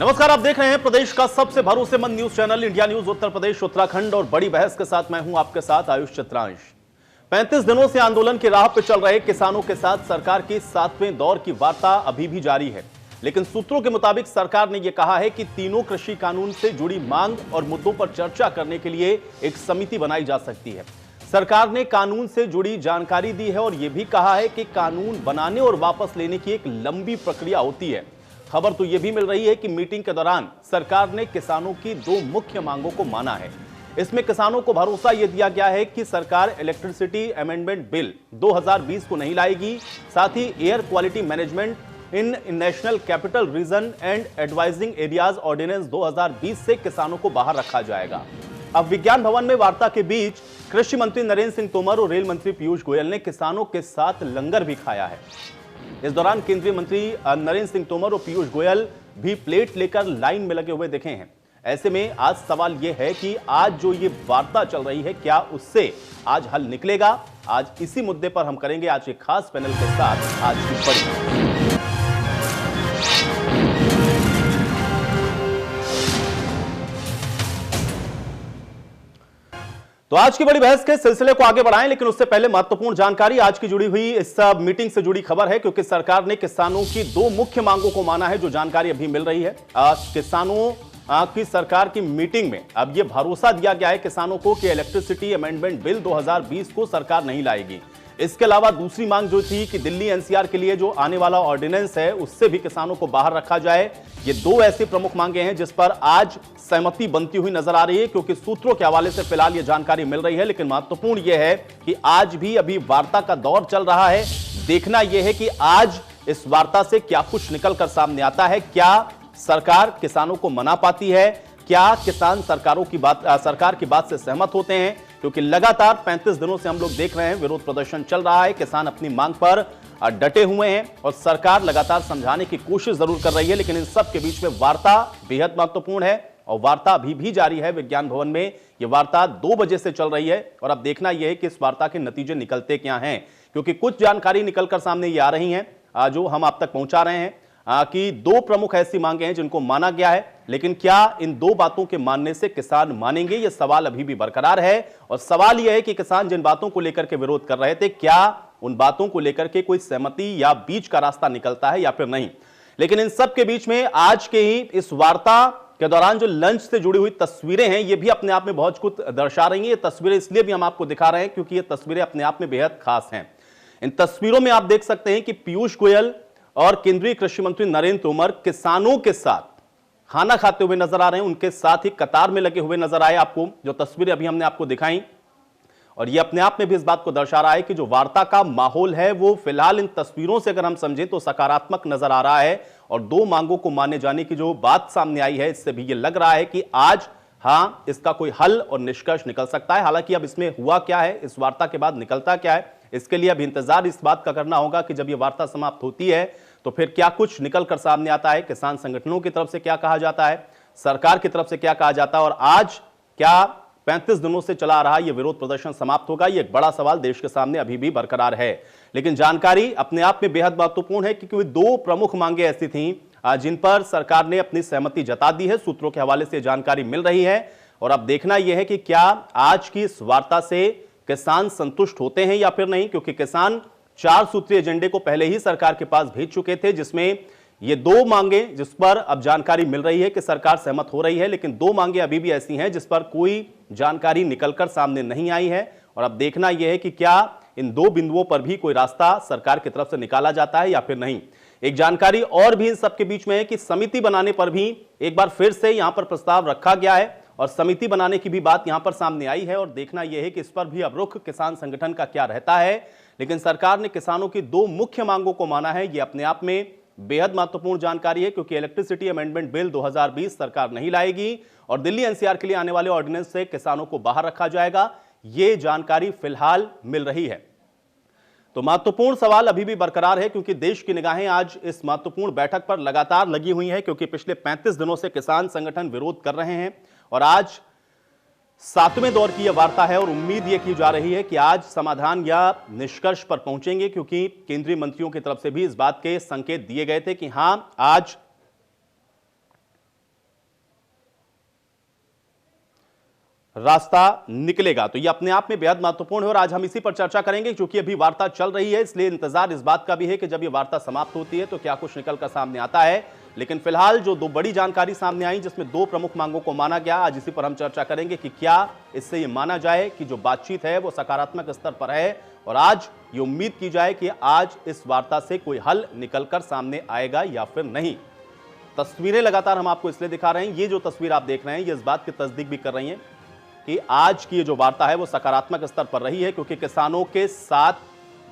नमस्कार, आप देख रहे हैं प्रदेश का सबसे भरोसेमंद news channel India news Uttar Pradesh Uttarakhand और बड़ी बहस के साथ मैं हूं आपके साथ आयुष चित्रांश। 35 दिनों से आंदोलन की राह पर चल रहे किसानों के साथ सरकार की 7वें दौर की वार्ता अभी भी जारी है, लेकिन सूत्रों के मुताबिक सरकार ने यह कहा है कि तीनों कृषि कानून से जुड़ी मांग और मुद्दों पर चर्चा करने के लिए एक समिति बनाई जा सकती है। सरकार ने कानून से जुड़ी जानकारी दी है और यह भी कहा है कि कानून बनाने और वापस लेने की एक लंबी प्रक्रिया होती है। खबर तो यह भी मिल रही है कि मीटिंग के दौरान सरकार ने किसानों की 2 मुख्य मांगों को माना है। इसमें किसानों को भरोसा यह दिया गया है कि सरकार इलेक्ट्रिसिटी अमेंडमेंट बिल 2020 को नहीं लाएगी, साथ ही air quality management in national capital region and adjoining areas ordinance 2020 से किसानों को बाहर रखा जाएगा। अब विज्ञान भवन में वार्ता के बीच कृषि मंत्री नरेंद्र सिंह तोमर और रेल मंत्री पीयूष गोयल ने किसानों के साथ लंगर भी खाया है। इस दौरान केंद्रीय मंत्री नरेंद्र सिंह तोमर और पीयूष गोयल भी प्लेट लेकर लाइन में लगे हुए दिखे हैं। ऐसे में आज सवाल यह है कि आज जो ये वार्ता चल रही है, क्या उससे आज हल निकलेगा? आज इसी मुद्दे पर हम करेंगे आज एक खास पैनल के साथ आज की बड़ी। तो आज की बड़ी बहस के सिलसिले को आगे बढ़ाएं, लेकिन उससे पहले महत्वपूर्ण जानकारी आज की जुड़ी हुई इस मीटिंग से जुड़ी खबर है, क्योंकि सरकार ने किसानों की 2 मुख्य मांगों को माना है। जो जानकारी अभी मिल रही है, किसानों की सरकार की मीटिंग में अब यह भरोसा दिया गया है किसानों को कि इलेक्ट्रिसिटी अमेंडमेंट बिल 2020 को सरकार नहीं लाएगी। इसके अलावा दूसरी मांग जो थी कि दिल्ली एनसीआर के लिए जो आने वाला ऑर्डिनेंस है उससे भी किसानों को बाहर रखा जाए। ये 2 ऐसी प्रमुख मांगे हैं जिस पर आज सहमति बनती हुई नजर आ रही है, क्योंकि सूत्रों के हवाले से फिलहाल ये जानकारी मिल रही है। लेकिन महत्वपूर्ण यह है कि आज भी अभी वार्ता का दौर चल रहा है। देखना यह है कि आज इस वार्ता से क्या कुछ निकलकर सामने आता है। क्या सरकार किसानों को मना पाती है? क्या किसान सरकार की बात से सहमत होते हैं? क्योंकि लगातार 35 दिनों से हम लोग देख रहे हैं विरोध प्रदर्शन चल रहा है, किसान अपनी मांग पर डटे हुए हैं और सरकार लगातार समझाने की कोशिश जरूर कर रही है। लेकिन इन सब के बीच में वार्ता बेहद महत्वपूर्ण है और वार्ता अभी भी जारी है विज्ञान भवन में। यह वार्ता 2 बजे से चल रही है और अब देखना यह है कि इस वार्ता के नतीजे निकलते क्या हैं, क्योंकि कुछ जानकारी निकलकर सामने ये आ रही हैं जो हम आप तक पहुंचा रहे हैं कि 2 प्रमुख ऐसी मांगे हैं जिनको माना गया है। लेकिन क्या इन 2 बातों के मानने से किसान मानेंगे? यह सवाल अभी भी बरकरार है और सवाल यह है कि किसान जिन बातों को लेकर के विरोध कर रहे थे, क्या उन बातों को लेकर के कोई सहमति या बीच का रास्ता निकलता है या फिर नहीं। लेकिन इन सब के बीच में आज के ही इस वार्ता के दौरान जो लंच से जुड़ी हुई तस्वीरें हैं, ये भी अपने आप में बहुत कुछ दर्शा रही हैं। ये तस्वीरें इसलिए भी हम आपको दिखा रहे हैं क्योंकि ये तस्वीरें अपने आप में बेहद खास हैं। इन तस्वीरों में आप देख सकते हैं कि पीयूष गोयल और केंद्रीय कृषि मंत्री नरेंद्र तोमर किसानों के साथ खाना खाते हुए नजर आ रहे हैं। उनके साथ ही कतार में लगे हुए नजर आए आपको जो तस्वीरें अभी हमने आपको दिखाई, और यह अपने आप में भी इस बात को दर्शा रहा है कि जो वार्ता का माहौल है वो फिलहाल इन तस्वीरों से अगर हम समझें तो सकारात्मक नजर आ रहा है। और 2 मांगों को माने जाने की जो बात सामने आई है, इससे भी यह लग रहा है कि आज हां इसका कोई हल और निष्कर्ष निकल सकता है। हालांकि अब इसमें हुआ क्या है, इस वार्ता के बाद निकलता क्या है, इसके लिए अब इंतजार इस बात का करना होगा कि जब यह वार्ता समाप्त होती है तो फिर क्या कुछ निकलकर सामने आता है। किसान संगठनों की तरफ से क्या कहा जाता है, सरकार की तरफ से क्या कहा जाता है, और आज क्या 35 दिनों से चला आ रहा यह विरोध प्रदर्शन समाप्त होगा? यह एक बड़ा सवाल देश के सामने अभी भी बरकरार है। लेकिन जानकारी अपने आप में बेहद महत्वपूर्ण है क्योंकि 2 प्रमुख मांगे ऐसी थीं जिन पर सरकार ने अपनी सहमति जता दी है। सूत्रों के हवाले से जानकारी मिल रही है और अब देखना यह है कि क्या आज की इस वार्ता से किसान संतुष्ट होते हैं या फिर नहीं, क्योंकि किसान 4 सूत्रीय एजेंडे को पहले ही सरकार के पास भेज चुके थे, जिसमें ये 2 मांगे जिस पर अब जानकारी मिल रही है कि सरकार सहमत हो रही है। लेकिन 2 मांगे अभी भी ऐसी हैं जिस पर कोई जानकारी निकलकर सामने नहीं आई है और अब देखना यह है कि क्या इन 2 बिंदुओं पर भी कोई रास्ता सरकार की तरफ से निकाला जाता है या फिर नहीं। एक जानकारी और भी इन सबके बीच में है कि समिति बनाने पर भी एक बार फिर से यहां पर प्रस्ताव रखा गया है और समिति बनाने की भी बात यहां पर सामने आई है और देखना यह है कि इस पर भी अब रुख किसान संगठन का क्या रहता है। लेकिन सरकार ने किसानों की 2 मुख्य मांगों को माना है। यह अपने आप में बेहद महत्वपूर्ण जानकारी है क्योंकि इलेक्ट्रिसिटी अमेंडमेंट बिल 2020 सरकार नहीं लाएगी और दिल्ली एनसीआर के लिए आने वाले ऑर्डिनेंस से किसानों को बाहर रखा जाएगा। यह जानकारी फिलहाल मिल रही है। तो महत्वपूर्ण सवाल अभी भी बरकरार है क्योंकि देश की निगाहें आज इस महत्वपूर्ण बैठक पर लगातार लगी हुई हैं, क्योंकि पिछले 35 दिनों से किसान संगठन विरोध कर रहे हैं और आज 7वें दौर की यह वार्ता है और उम्मीद यह की जा रही है कि आज समाधान या निष्कर्ष पर पहुंचेंगे, क्योंकि केंद्रीय मंत्रियों की तरफ से भी इस बात के संकेत दिए गए थे कि हां आज रास्ता निकलेगा। तो ये अपने आप में बेहद महत्वपूर्ण है और आज हम इसी पर चर्चा करेंगे, क्योंकि अभी वार्ता चल रही है, इसलिए इंतजार इस बात का भी है कि जब ये वार्ता समाप्त होती है तो क्या कुछ निकलकर सामने आता है। लेकिन फिलहाल जो दो बड़ी जानकारी सामने आई, जिसमें दो प्रमुख मांगों को माना गया, आज इसी पर हम चर्चा करेंगे कि क्या इससे ये माना जाए कि जो बातचीत है वो सकारात्मक स्तर पर है और आज ये उम्मीद की जाए कि आज इस वार्ता से कोई हल निकलकर सामने आएगा या फिर नहीं। तस्वीरें लगातार हम आपको इसलिए दिखा रहे हैं, ये जो तस्वीर आप देख रहे हैं ये इस बात की तस्दीक भी कर रही है कि आज की ये जो वार्ता है वो सकारात्मक स्तर पर रही है, क्योंकि किसानों के साथ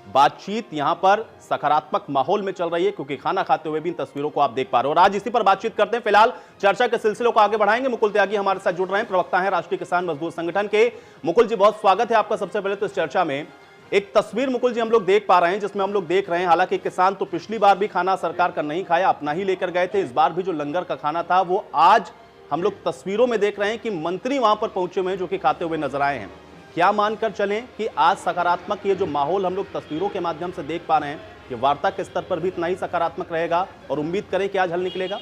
बातचीत यहां पर सकारात्मक माहौल में चल रही है, क्योंकि खाना खाते हुए भी इन तस्वीरों को आप देख पा रहे हो। और आज इसी पर बातचीत करते हैं। फिलहाल चर्चा के सिलसिले को आगे बढ़ाएंगे। मुकुल त्यागी हमारे साथ जुड़ रहे हैं, प्रवक्ता हैं राष्ट्रीय किसान मजदूर संगठन के। मुकुल जी, बहुत स्वागत है आपका। सबसे पहले तो इस चर्चा में एक तस्वीर मुकुल जी हम लोग देख पा रहे हैं, जिसमें हम लोग देख रहे हैं, हालांकि किसान तो पिछली बार भी खाना सरकार का नहीं खाया, अपना ही लेकर गए थे। इस बार भी जो लंगर का खाना था वो आज हम लोग तस्वीरों में देख रहे हैं कि मंत्री वहां पर पहुंचे हुए हैं, जो कि खाते हुए नजर आए हैं। क्या मानकर चलें कि आज सकारात्मक ये जो माहौल हम लोग तस्वीरों के माध्यम से देख पा रहे हैं, ये वार्ता के स्तर पर भी इतना ही सकारात्मक रहेगा और उम्मीद करें कि आज हल निकलेगा?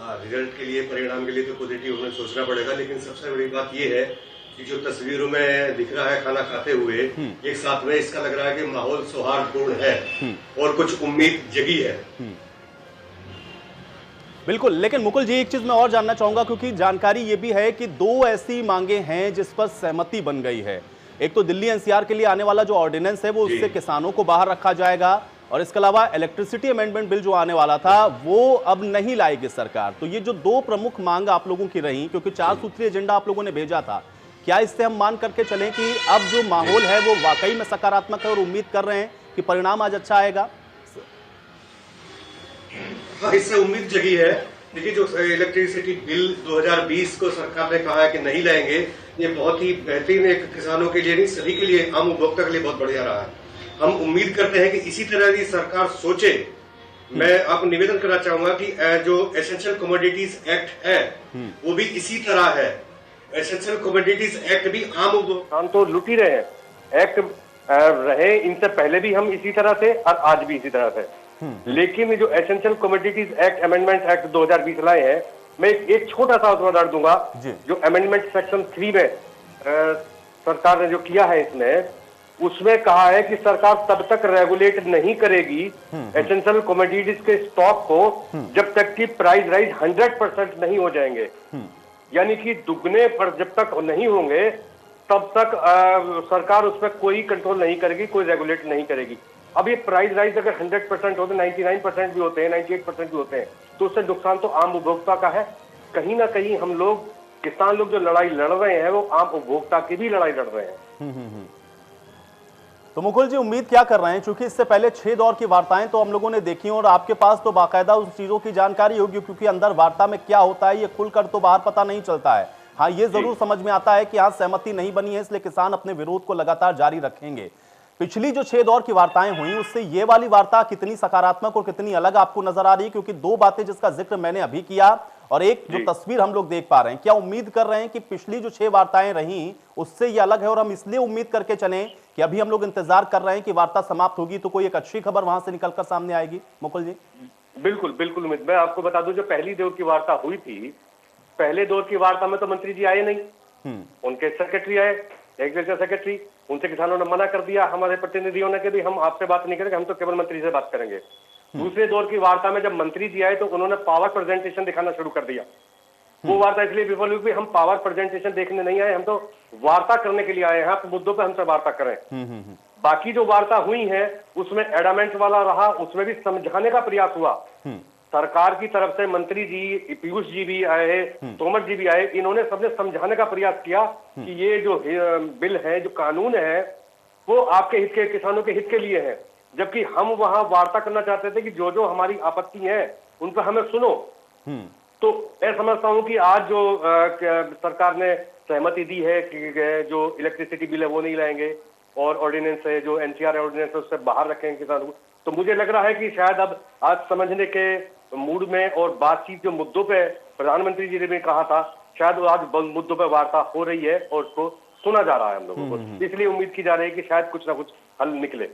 रिजल्ट के लिए, परिणाम के लिए तो पॉजिटिव हमें सोचना पड़ेगा, लेकिन सबसे बड़ी बात यह है कि जो तस्वीरों में दिख रहा है खाना खाते हुए, एक साथ में इसका लग रहा है कि माहौल सौहार्दपूर्ण है और कुछ उम्मीद जगी है। बिल्कुल, लेकिन मुकुल जी एक चीज मैं और जानना चाहूंगा, क्योंकि जानकारी ये भी है कि दो ऐसी मांगे हैं जिस पर सहमति बन गई है। एक तो दिल्ली एनसीआर के लिए आने वाला जो ऑर्डिनेंस है वो उससे किसानों को बाहर रखा जाएगा, और इसके अलावा इलेक्ट्रिसिटी अमेंडमेंट बिल जो आने वाला था वो अब नहीं लाएगी सरकार। तो ये जो दो प्रमुख मांग आप लोगों की रही, क्योंकि 4 सूत्रीय एजेंडा आप लोगों ने भेजा था, क्या इससे हम मान करके चलें कि अब जो माहौल है वो वाकई में सकारात्मक है और उम्मीद कर रहे हैं कि परिणाम आज अच्छा आएगा? हाँ, इससे उम्मीद जगी है। देखिए, जो इलेक्ट्रिसिटी बिल 2020 को सरकार ने कहा है कि नहीं लाएंगे, ये बहुत ही बेहतरीन, एक किसानों के लिए नहीं, सभी के लिए, आम उपभोक्ता के लिए बहुत बढ़िया रहा है। हम उम्मीद करते हैं कि इसी तरह की सरकार सोचे। मैं आपको निवेदन करना चाहूंगा कि जो एसेंशियल कमोडिटीज एक्ट है वो भी इसी तरह है। एसेंशियल कमोडिटीज एक्ट भी आम उपभोक्ता तो लुट ही रहे हैं। एक्ट रहे इनसे पहले भी हम इसी तरह से और आज भी इसी तरह से। लेकिन जो essential commodities act amendment act 2020 लाए हैं, मैं एक छोटा सा उदाहरण दूंगा। जो अमेंडमेंट सेक्शन 3 में सरकार ने जो किया है, इसमें उसमें कहा है कि सरकार तब तक रेगुलेट नहीं करेगी एसेंशियल कमोडिटीज के स्टॉक को जब तक कि प्राइस राइज 100% नहीं हो जाएंगे। यानी कि दुगने पर जब तक नहीं होंगे तब तक सरकार उस पर कोई कंट्रोल नहीं करेगी, कोई रेगुलेट नहीं करेगी। अब ये प्राइस राइज अगर 100% होते, 99% भी होते हैं, 98% भी होते हैं, तो उससे नुकसान तो आम उपभोक्ता का है। कहीं ना कहीं हम लोग, किसान लोग जो लड़ाई लड़ रहे हैं वो आम उपभोक्ता की भी लड़ाई लड़ रहे हैं। तो मुकुल जी उम्मीद क्या कर रहे हैं, क्योंकि इससे पहले 6 दौर की वार्ताएं तो हम लोगों ने देखी और आपके पास तो बाकायदा उस चीजों की जानकारी होगी, क्योंकि अंदर वार्ता में क्या होता है ये खुलकर तो बाहर पता नहीं चलता है। हाँ, ये जरूर समझ में आता है कि यहाँ सहमति नहीं बनी है, इसलिए किसान अपने विरोध को लगातार जारी रखेंगे। पिछली जो 6 दौर की वार्ताएं हुई उससे ये वाली वार्ता कितनी सकारात्मक और कितनी अलग आपको नजर आ रही है? क्योंकि दो बातें जिसका जिक्र मैंने अभी किया और एक जो तस्वीर हम लोग देख पा रहे हैं, क्या उम्मीद कर रहे हैं कि पिछली जो 6 वार्ताएं रही उससे ये अलग है और हम इसलिए उम्मीद करके चलें कि अभी हम लोग इंतजार कर रहे हैं कि वार्ता समाप्त होगी तो कोई एक अच्छी खबर वहां से निकलकर सामने आएगी? मुकुल जी बिल्कुल बिल्कुल उम्मीद। मैं आपको बता दूं, जो पहली दौर की वार्ता हुई थी, पहले दौर की वार्ता में तो मंत्री जी आए नहीं, उनके सेक्रेटरी आए, एग्रीकल्चर सेक्रेटरी। उनसे किसानों ने मना कर दिया, हमारे प्रतिनिधियों ने, कि भी हम आपसे बात नहीं करेंगे, हम तो केवल मंत्री से बात करेंगे। दूसरे दौर की वार्ता में जब मंत्री जी आए तो उन्होंने पावर प्रेजेंटेशन दिखाना शुरू कर दिया। वो वार्ता इसलिए विफल हुई, हम पावर प्रेजेंटेशन देखने नहीं आए, हम तो वार्ता करने के लिए आए हैं, आप मुद्दों पर हमसे वार्ता करें। बाकी जो वार्ता हुई है उसमें एडामेंट वाला रहा, उसमें भी समझाने का प्रयास हुआ। सरकार की तरफ से मंत्री जी, पीयूष जी भी आए, तोमर जी भी आए, इन्होंने सबने समझाने का प्रयास किया कि ये जो बिल है, जो कानून है, वो आपके हित के, किसानों के हित के लिए है। जबकि हम वहां वार्ता करना चाहते थे कि जो जो हमारी आपत्ति है उन पर हमें सुनो। तो मैं समझता हूं कि आज जो सरकार ने सहमति दी है कि जो इलेक्ट्रिसिटी बिल है वो नहीं लाएंगे और ऑर्डिनेंस है, जो एनसीआर ऑर्डिनेंस है, उससे बाहर रखेंगे किसानों को, तो मुझे लग रहा है कि शायद अब आज समझने के मूड में और बातचीत जो मुद्दों पे प्रधानमंत्री जी ने भी कहा था, शायद आज मुद्दों पे वार्ता हो रही है और उसको सुना जा रहा है हम लोगों को। इसलिए उम्मीद की जा रही है कि शायद कुछ ना कुछ हल निकले।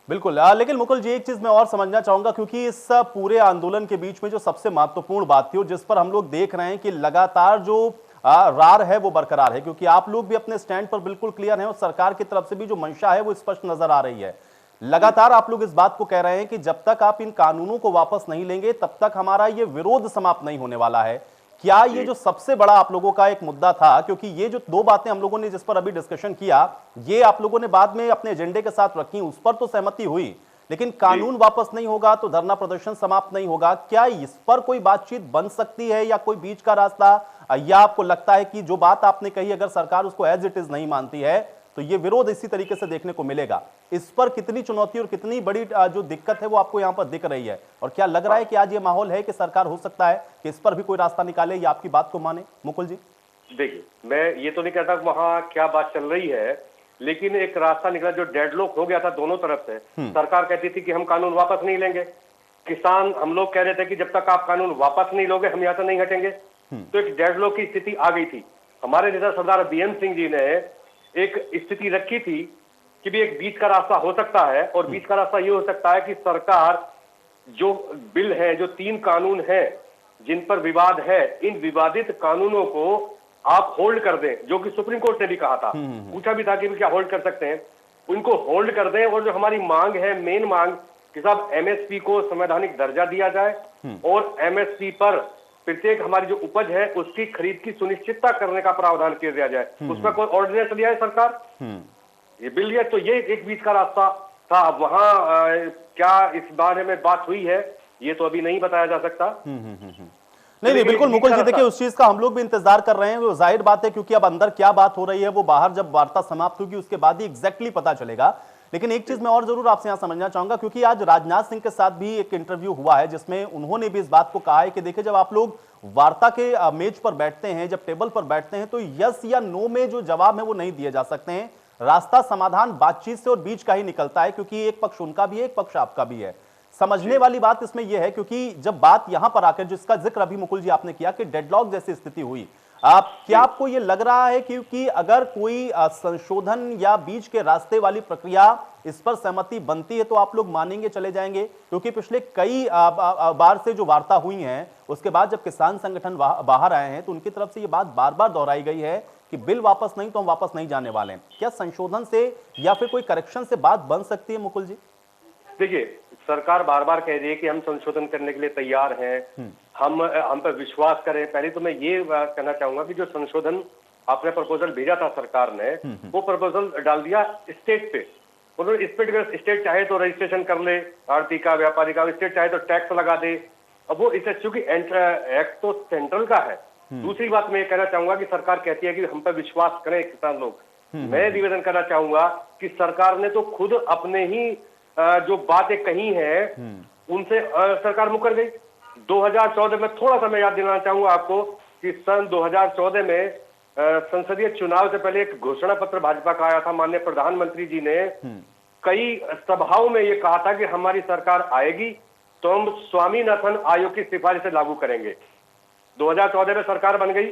बिल्कुल। लेकिन मुकुल जी एक चीज मैं और समझना चाहूंगा, क्योंकि इस पूरे आंदोलन के बीच में जो सबसे महत्वपूर्ण बात थी और जिस पर हम लोग देख रहे हैं कि लगातार जो रार है वो बरकरार है, क्योंकि आप लोग भी अपने स्टैंड पर बिल्कुल क्लियर हैं और सरकार की तरफ से भी जो मंशा है वो स्पष्ट नजर आ रही है। लगातार आप लोग इस बात को कह रहे हैं कि जब तक आप इन कानूनों को वापस नहीं लेंगे तब तक हमारा ये विरोध समाप्त नहीं होने वाला है। क्या ये जो सबसे बड़ा आप लोगों का एक मुद्दा था, क्योंकि ये जो दो बातें हम लोगों ने जिस पर अभी डिस्कशन किया, ये आप लोगों ने बाद में अपने एजेंडे के साथ रखी, उस पर तो सहमति हुई, लेकिन कानून वापस नहीं होगा तो धरना प्रदर्शन समाप्त नहीं होगा। क्या इस पर कोई बातचीत बन सकती है या कोई बीच का रास्ता, या आपको लगता है कि जो बात आपने कही अगर सरकार उसको एज इट इज नहीं मानती है तो ये विरोध इसी तरीके से देखने को मिलेगा? इस पर कितनी चुनौती और कितनी बड़ी जो दिक्कत है वो आपको यहां पर दिख रही है, और क्या लग रहा है कि आज ये माहौल है कि सरकार हो सकता है कि इस पर भी कोई रास्ता निकाले या आपकी बात को माने? मुकुल जी, देखिए, मैं ये तो नहीं कहता वहां क्या बात चल रही है, लेकिन एक रास्ता निकला जो डेडलॉक हो गया था दोनों तरफ से। सरकार कहती थी कि हम कानून वापस नहीं लेंगे, किसान हम लोग कह रहे थे कि जब तक आप कानून वापस नहीं लोगे हम यहाँ से नहीं हटेंगे। तो एक डेडलॉक की स्थिति आ गई थी। हमारे नेता सरदार बीएम सिंह जी ने एक स्थिति रखी थी कि भी एक बीच का रास्ता हो सकता है, और बीच का रास्ता ये हो सकता है कि सरकार जो बिल है, जो 3 कानून हैं जिन पर विवाद है, इन विवादित कानूनों को आप होल्ड कर दें, जो कि सुप्रीम कोर्ट ने भी कहा था, पूछा भी था कि क्या होल्ड कर सकते हैं, उनको होल्ड कर दें। और जो हमारी मांग है, मेन मांग कि साहब एमएसपी को संवैधानिक दर्जा दिया जाए और एमएसपी पर प्रत्येक हमारी जो उपज है उसकी खरीद की सुनिश्चितता करने का प्रावधान किया दिया जाए। उसमें कोई ऑर्डिनेंस लिया है सरकार, ये बिल लिया, तो ये एक बीच का रास्ता था। अब वहां क्या इस बारे में बात हुई है ये तो अभी नहीं बताया जा सकता। नहीं बिल्कुल मुकुल जी, देखिए उस चीज का हम लोग भी इंतजार कर रहे हैं, वो जाहिर बात है, क्योंकि अब अंदर क्या बात हो रही है वो बाहर जब वार्ता समाप्त होगी उसके बाद ही एग्जैक्टली पता चलेगा। लेकिन एक चीज मैं और जरूर आपसे यहां समझना चाहूंगा, क्योंकि आज राजनाथ सिंह के साथ भी एक इंटरव्यू हुआ है जिसमें उन्होंने भी इस बात को कहा है कि देखिए जब आप लोग वार्ता के मेज पर बैठते हैं, जब टेबल पर बैठते हैं, तो यस या नो में जो जवाब है वो नहीं दिए जा सकते हैं। रास्ता समाधान बातचीत से और बीच का ही निकलता है, क्योंकि एक पक्ष उनका भी है, एक पक्ष आपका भी है। समझने वाली बात इसमें यह है, क्योंकि जब बात यहां पर आकर, जिसका जिक्र अभी मुकुल जी आपने किया कि डेडलॉक जैसी स्थिति हुई, क्या आपको यह लग रहा है क्योंकि अगर कोई संशोधन या बीच के रास्ते वाली प्रक्रिया इस पर सहमति बनती है तो आप लोग मानेंगे, चले जाएंगे? क्योंकि पिछले कई बार से जो वार्ता हुई है उसके बाद जब किसान संगठन बाहर आए हैं तो उनकी तरफ से यह बात बार बार दोहराई गई है कि बिल वापस नहीं तो हम वापस नहीं जाने वाले हैं। क्या संशोधन से या फिर कोई करेक्शन से बात बन सकती है मुकुल जी? देखिए, सरकार बार बार कह रही है कि हम संशोधन करने के लिए तैयार हैं, हम पर विश्वास करें। पहले तो मैं ये कहना चाहूंगा कि जो संशोधन आपने प्रपोजल भेजा था सरकार ने, वो प्रपोजल डाल दिया स्टेट पे। उन्होंने स्टेट चाहे तो रजिस्ट्रेशन कर ले आड़ती का, व्यापारी का, स्टेट चाहे तो टैक्स लगा दे। अब वो इसे, चूंकि एक्ट तो सेंट्रल का है। दूसरी बात मैं ये कहना चाहूंगा कि सरकार कहती है कि हम पर विश्वास करें किसान लोग। मैं निवेदन करना चाहूंगा कि सरकार ने तो खुद अपने ही जो बातें कही हैं उनसे सरकार मुकर गई। 2014 में, थोड़ा सा मैं याद दिलाना चाहूंगा आपको कि सन 2014 में संसदीय चुनाव से पहले एक घोषणा पत्र भाजपा का आया था। माननीय प्रधानमंत्री जी ने कई सभाओं में ये कहा था कि हमारी सरकार आएगी तो हम स्वामीनाथन आयोग की सिफारिशें लागू करेंगे। 2014 में सरकार बन गई,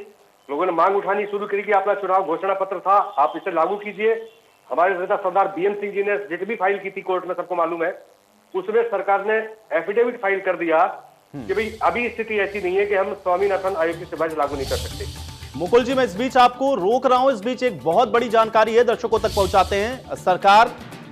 लोगों ने मांग उठानी शुरू करी कि अपना चुनाव घोषणा पत्र था, आप इसे लागू कीजिए। हमारे नेता सरदार बीएम सिंह जी ने रिट भी फाइल की थी कोर्ट में, सबको मालूम है। उसमें सरकार ने एफिडेविट फाइल कर दिया कि भाई अभी स्थिति ऐसी नहीं है कि हम स्वामीनाथन आयोग की सिफारिश लागू नहीं कर सकते। मुकुल जी, मैं इस बीच आपको रोक रहा हूं, इस बीच एक बहुत बड़ी जानकारी है, दर्शकों तक पहुंचाते हैं। सरकार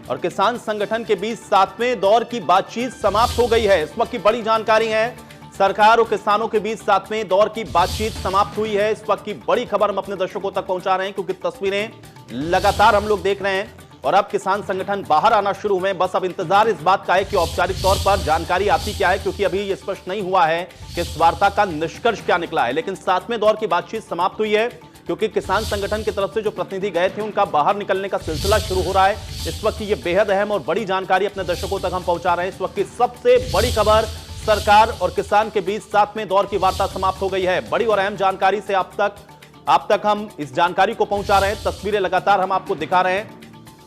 और किसान संगठन के बीच 7वें दौर की बातचीत समाप्त हो गई है। इस वक्त की बड़ी जानकारी है, सरकार और किसानों के बीच 7वें दौर की बातचीत समाप्त हुई है। इस वक्त की बड़ी खबर हम अपने दर्शकों तक पहुंचा रहे हैं, क्योंकि तस्वीरें लगातार हम लोग देख रहे हैं और अब किसान संगठन बाहर आना शुरू हुए। बस अब इंतजार इस बात का है कि औपचारिक तौर पर जानकारी आती क्या है, क्योंकि अभी यह स्पष्ट नहीं हुआ है कि इस वार्ता का निष्कर्ष क्या निकला है। लेकिन 7वें दौर की बातचीत समाप्त हुई है, क्योंकि किसान संगठन की तरफ से जो प्रतिनिधि गए थे उनका बाहर निकलने का सिलसिला शुरू हो रहा है। इस वक्त की यह बेहद अहम और बड़ी जानकारी अपने दर्शकों तक हम पहुंचा रहे हैं। इस वक्त की सबसे बड़ी खबर, सरकार और किसान के बीच 7वें दौर की वार्ता समाप्त हो गई है। बड़ी और अहम जानकारी से आप तक हम इस जानकारी को पहुंचा रहे हैं। तस्वीरें लगातार हम आपको दिखा रहे हैं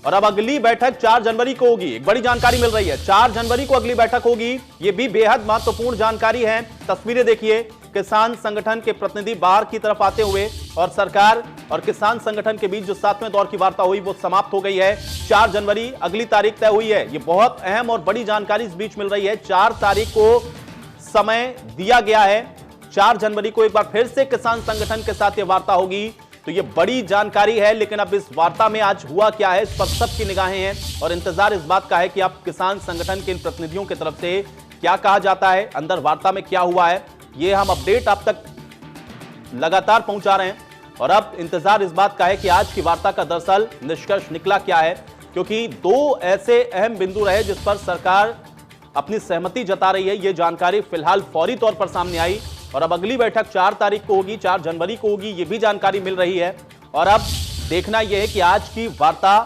और अब अगली बैठक 4 जनवरी को होगी। एक बड़ी जानकारी मिल रही है, 4 जनवरी को अगली बैठक होगी। यह भी बेहद महत्वपूर्ण जानकारी है। तस्वीरें देखिए, किसान संगठन के प्रतिनिधि बाहर की तरफ आते हुए और सरकार और किसान संगठन के बीच जो 7वें दौर की वार्ता हुई वो समाप्त हो गई है। 4 जनवरी अगली तारीख तय हुई है। यह बहुत अहम और बड़ी जानकारी इस बीच मिल रही है। 4 तारीख को समय दिया गया है। 4 जनवरी को एक बार फिर से किसान संगठन के साथ यह वार्ता होगी। तो ये बड़ी जानकारी है, लेकिन अब इस वार्ता में आज हुआ क्या है, इस पर सबकी निगाहें हैं और इंतजार इस बात का है कि अब किसान संगठन के इन प्रतिनिधियों की तरफ से क्या कहा जाता है, अंदर वार्ता में क्या हुआ है, ये हम अपडेट आप तक लगातार पहुंचा रहे हैं। और अब इंतजार इस बात का है कि आज की वार्ता का दरअसल निष्कर्ष निकला क्या है, क्योंकि 2 ऐसे अहम बिंदु रहे जिस पर सरकार अपनी सहमति जता रही है। ये जानकारी फिलहाल फौरी तौर पर सामने आई और अब अगली बैठक 4 तारीख को होगी, 4 जनवरी को होगी, ये भी जानकारी मिल रही है। और अब देखना यह है कि आज की वार्ता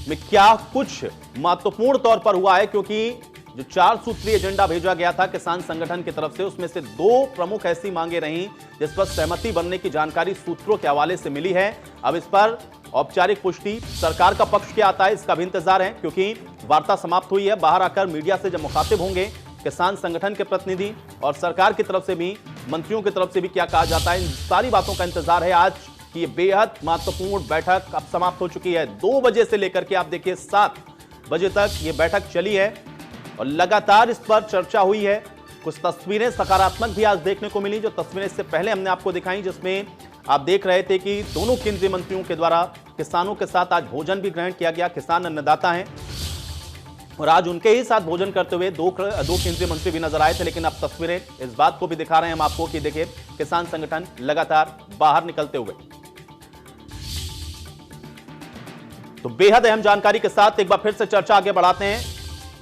में क्या कुछ महत्वपूर्ण तौर पर हुआ है, क्योंकि जो 4 सूत्रीय एजेंडा भेजा गया था किसान संगठन की तरफ से, उसमें से 2 प्रमुख ऐसी मांगे रहीं जिस पर सहमति बनने की जानकारी सूत्रों के हवाले से मिली है। अब इस पर औपचारिक पुष्टि सरकार का पक्ष क्या आता है, इसका भी इंतजार है, क्योंकि वार्ता समाप्त हुई है। बाहर आकर मीडिया से जब मुखातिब होंगे किसान संगठन के प्रतिनिधि और सरकार की तरफ से भी, मंत्रियों की तरफ से भी क्या कहा जाता है, इन सारी बातों का इंतजार है। आज की ये बेहद महत्वपूर्ण बैठक अब समाप्त हो चुकी है। 2 बजे से लेकर के आप देखिए 7 बजे तक ये बैठक चली है और लगातार इस पर चर्चा हुई है। कुछ तस्वीरें सकारात्मक भी आज देखने को मिली, जो तस्वीरें इससे पहले हमने आपको दिखाई, जिसमें आप देख रहे थे कि दोनों केंद्रीय मंत्रियों के द्वारा किसानों के साथ आज भोजन भी ग्रहण किया गया। किसान अन्नदाता हैं और आज उनके ही साथ भोजन करते हुए दो केंद्रीय मंत्री भी नजर आए थे। लेकिन अब तस्वीरें इस बात को भी दिखा रहे हैं हम आपको कि देखिए किसान संगठन लगातार बाहर निकलते हुए। तो बेहद अहम जानकारी के साथ एक बार फिर से चर्चा आगे बढ़ाते हैं।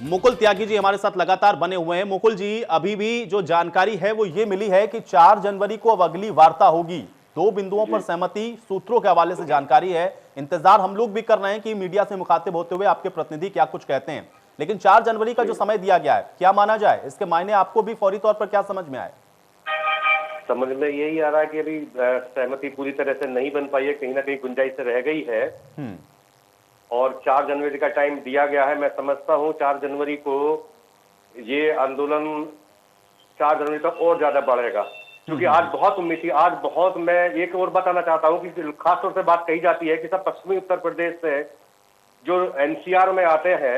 मुकुल त्यागी जी हमारे साथ लगातार बने हुए हैं। मुकुल जी, अभी भी जो जानकारी है वो ये मिली है कि 4 जनवरी को अब अगली वार्ता होगी। 2 बिंदुओं पर सहमति सूत्रों के हवाले से जानकारी है। इंतजार हम लोग भी कर रहे हैं कि मीडिया से मुखातिब होते हुए आपके प्रतिनिधि क्या कुछ कहते हैं। लेकिन 4 जनवरी का जो समय दिया गया है, क्या माना जाए, इसके मायने आपको भी फौरी तौर पर क्या समझ में आए? समझ में यही आ रहा है कि अभी सहमति पूरी तरह से नहीं बन पाई है, कहीं ना कहीं गुंजाइश रह गई है और 4 जनवरी का टाइम दिया गया है। मैं समझता हूं 4 जनवरी को ये आंदोलन 4 जनवरी तक और ज्यादा बढ़ेगा, क्योंकि आज बहुत उम्मीद थी। आज बहुत, मैं एक और बताना चाहता हूं कि खास तौर से बात कही जाती है कि सब पश्चिमी उत्तर प्रदेश से जो एनसीआर में आते हैं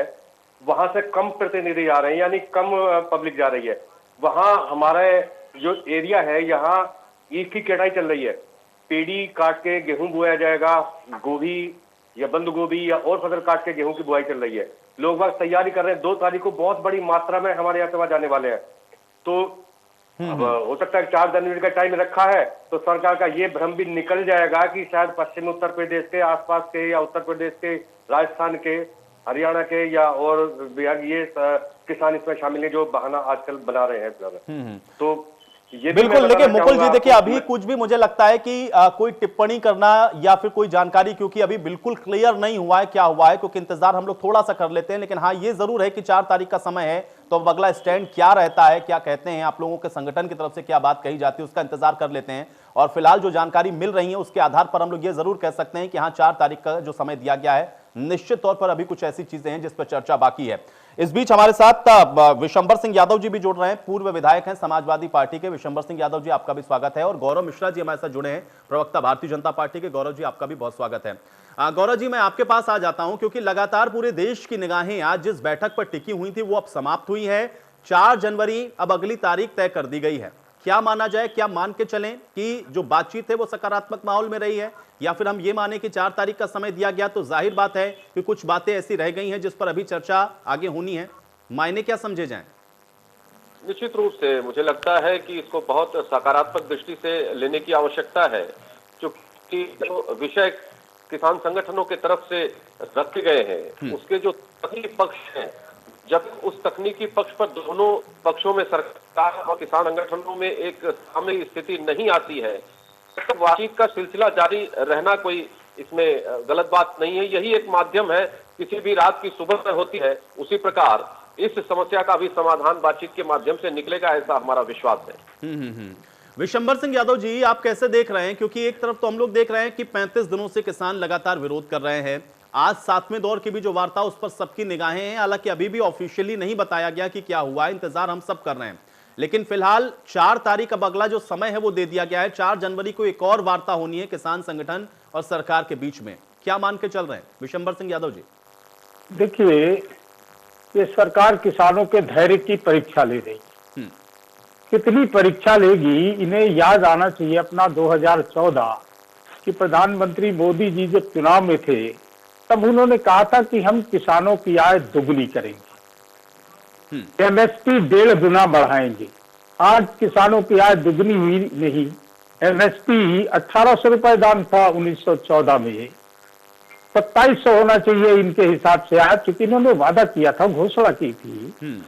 वहां से कम प्रतिनिधि आ रहे हैं, यानी कम पब्लिक जा रही है। वहां हमारे जो एरिया है, यहाँ ईख की कटाई चल रही है, पेड़ी काट के गेहूं बोया जाएगा, गोभी या बंद गोभी या और फसल काट के गेहूं की बुआई चल रही है। लोग बाग तैयारी कर रहे हैं। 2 तारीख को बहुत बड़ी मात्रा में हमारे यहाँ से वहां जाने वाले हैं। तो अब हो सकता है 4 जनवरी का टाइम रखा है तो सरकार का ये भ्रम भी निकल जाएगा कि शायद पश्चिम उत्तर प्रदेश के आसपास के या उत्तर प्रदेश के, राजस्थान के, हरियाणा के या और बिहार, ये किसान इसमें शामिल है जो बहाना आजकल बना रहे हैं। तो ये बिल्कुल। देखिए मुकुल जी, देखिए अभी कुछ भी मुझे लगता है कि कोई टिप्पणी करना या फिर कोई जानकारी, क्योंकि अभी बिल्कुल क्लियर नहीं हुआ है क्या हुआ है, क्योंकि इंतजार हम लोग थोड़ा सा कर लेते हैं। लेकिन हाँ, ये जरूर है कि 4 तारीख का समय है, तो अब अगला स्टैंड क्या रहता है, क्या कहते हैं आप लोगों के संगठन की तरफ से, क्या बात कही जाती है, उसका इंतजार कर लेते हैं। और फिलहाल जो जानकारी मिल रही है उसके आधार पर हम लोग ये जरूर कह सकते हैं कि हाँ, 4 तारीख का जो समय दिया गया है, निश्चित तौर पर अभी कुछ ऐसी चीजें हैं जिस पर चर्चा बाकी है। इस बीच हमारे साथ विशंबर सिंह यादव जी भी जुड़ रहे हैं, पूर्व विधायक हैं समाजवादी पार्टी के। विशंबर सिंह यादव जी, आपका भी स्वागत है। और गौरव मिश्रा जी हमारे साथ जुड़े हैं, प्रवक्ता भारतीय जनता पार्टी के। गौरव जी, आपका भी बहुत स्वागत है। गौरव जी, मैं आपके पास आ जाता हूं, क्योंकि लगातार पूरे देश की निगाहें आज जिस बैठक पर टिकी हुई थी वो अब समाप्त हुई है। 4 जनवरी अब अगली तारीख तय कर दी गई है। क्या माना जाए, क्या मान के चलें कि जो बातचीत है वो सकारात्मक माहौल में रही है, या फिर हम ये माने कि 4 तारीख का समय दिया गया तो जाहिर बात है कि कुछ बातें ऐसी रह गई हैं जिस पर अभी चर्चा आगे होनी है, मायने क्या समझे जाएं? निश्चित रूप से मुझे लगता है कि इसको बहुत सकारात्मक दृष्टि से लेने की आवश्यकता है, क्योंकि जो विषय किसान संगठनों के तरफ से रखे गए हैं उसके जो तकनीकी पक्ष हैं, जब उस तकनीकी पक्ष पर दोनों पक्षों में, सरकार और किसान संगठनों में एक सामने स्थिति नहीं आती है, तो बातचीत का सिलसिला जारी रहना कोई इसमें गलत बात नहीं है। यही एक माध्यम है, किसी भी रात की सुबह में होती है, उसी प्रकार इस समस्या का भी समाधान बातचीत के माध्यम से निकलेगा, ऐसा हमारा विश्वास है। विशंबर सिंह यादव जी, आप कैसे देख रहे हैं, क्योंकि एक तरफ तो हम लोग देख रहे हैं कि 35 दिनों से किसान लगातार विरोध कर रहे हैं। आज 7वें दौर की भी जो वार्ता उस पर सबकी निगाहें हैं, हालांकि अभी भी ऑफिशियली नहीं बताया गया कि क्या हुआ है, इंतजार हम सब कर रहे हैं। लेकिन फिलहाल 4 तारीख अब अगला जो समय है वो दे दिया गया है। 4 जनवरी को एक और वार्ता होनी है किसान संगठन और सरकार के बीच में। क्या मान के चल रहे हैं विशंबर सिंह यादव जी? देखिए, ये सरकार किसानों के धैर्य की परीक्षा ले रही है। कितनी परीक्षा लेगी, इन्हें याद आना चाहिए अपना 2014 कि प्रधानमंत्री मोदी जी जब चुनाव में थे तब उन्होंने कहा था कि हम किसानों की आय दुगनी करेंगे, एमएसपी 1.5 गुना बढ़ाएंगे। आज किसानों की आय दुगनी हुई नहीं, एमएसपी 1800 रुपए दाम था 1914 में, 2700 होना चाहिए इनके हिसाब से आज, क्योंकि इन्होंने वादा किया था, घोषणा की थी।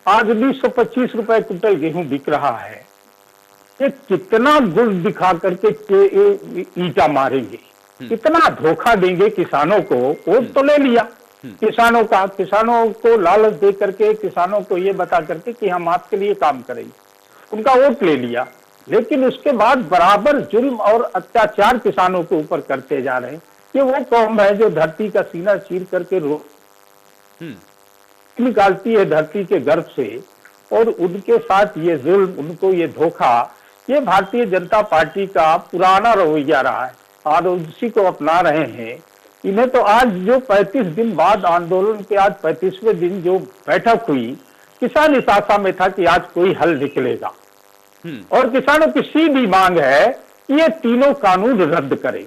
आज 225 रुपए क्विंटल गेहूं बिक रहा है। ये कितना गुड़ दिखा करके ईटा मारेंगे, कितना धोखा देंगे किसानों को। वोट तो ले लिया किसानों का, किसानों को लालच दे करके, किसानों को ये बता करके कि हम आपके लिए काम करेंगे, उनका वोट ले लिया। लेकिन उसके बाद बराबर जुल्म और अत्याचार किसानों के ऊपर करते जा रहे हैं। ये वो कौम है जो धरती का सीना चीर करके निकालती है धरती के गर्भ से, और उनके साथ ये जुल्म, उनको ये धोखा, ये भारतीय जनता पार्टी का पुराना रवैया रहा है और उसी को अपना रहे हैं। इन्हें तो आज जो 35 दिन बाद आंदोलन के आज 35वें दिन जो बैठक हुई, किसान इस आशा में था कि आज कोई हल निकलेगा, और किसानों की सीधी मांग है कि ये तीनों कानून रद्द करें,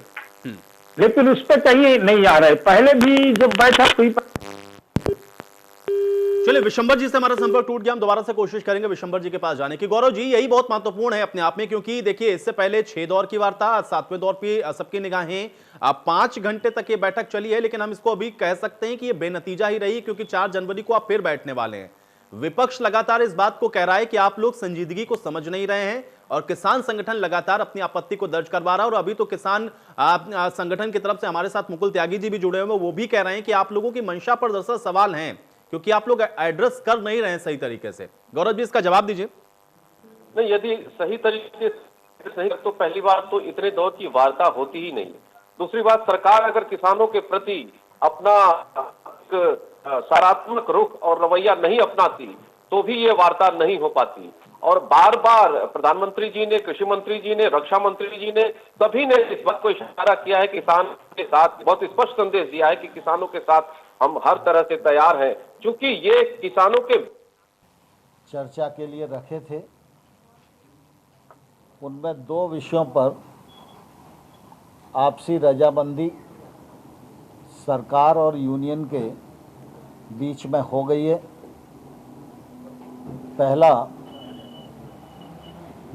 लेकिन उस पर कहीं नहीं आ रहे। पहले भी जब बैठक हुई, चलिए विशंबर जी से हमारा संपर्क टूट गया, हम दोबारा से कोशिश करेंगे विशंबर जी के पास जाने की। गौरव जी, यही बहुत महत्वपूर्ण है अपने आप में, क्योंकि देखिए इससे पहले 6 दौर की वार्ता, 7वें दौर पे सबकी निगाहें 5 घंटे तक ये बैठक चली है, लेकिन हम इसको अभी कह सकते हैं कि ये बेनतीजा ही रही, क्योंकि 4 जनवरी को आप फिर बैठने वाले हैं। विपक्ष लगातार इस बात को कह रहा है कि आप लोग संजीदगी को समझ नहीं रहे हैं, और किसान संगठन लगातार अपनी आपत्ति को दर्ज करवा रहा है। और अभी तो किसान संगठन की तरफ से हमारे साथ मुकुल त्यागी जी भी जुड़े हुए हैं, वो भी कह रहे हैं कि आप लोगों की मंशा पर दरअसल सवाल हैं, क्योंकि आप लोग एड्रेस कर नहीं रहे हैं सही तरीके से। गौरव जी, इसका जवाब दीजिए। नहीं, यदि सही तरीके से नहीं तो पहली बात तो इतने दौर की वार्ता होती ही नहीं। दूसरी बात, सरकार अगर किसानों के प्रति अपना सकारात्मक रुख और रवैया नहीं अपनाती तो भी ये वार्ता नहीं हो पाती। और बार बार प्रधानमंत्री जी ने, कृषि मंत्री जी ने, रक्षा मंत्री जी ने, सभी ने इस बात को इशारा किया है, किसान के साथ बहुत स्पष्ट संदेश दिया है कि किसानों के साथ हम हर तरह से तैयार हैं, क्योंकि ये किसानों के चर्चा के लिए रखे थे। उनमें 2 विषयों पर आपसी रजामंदी सरकार और यूनियन के बीच में हो गई है। पहला,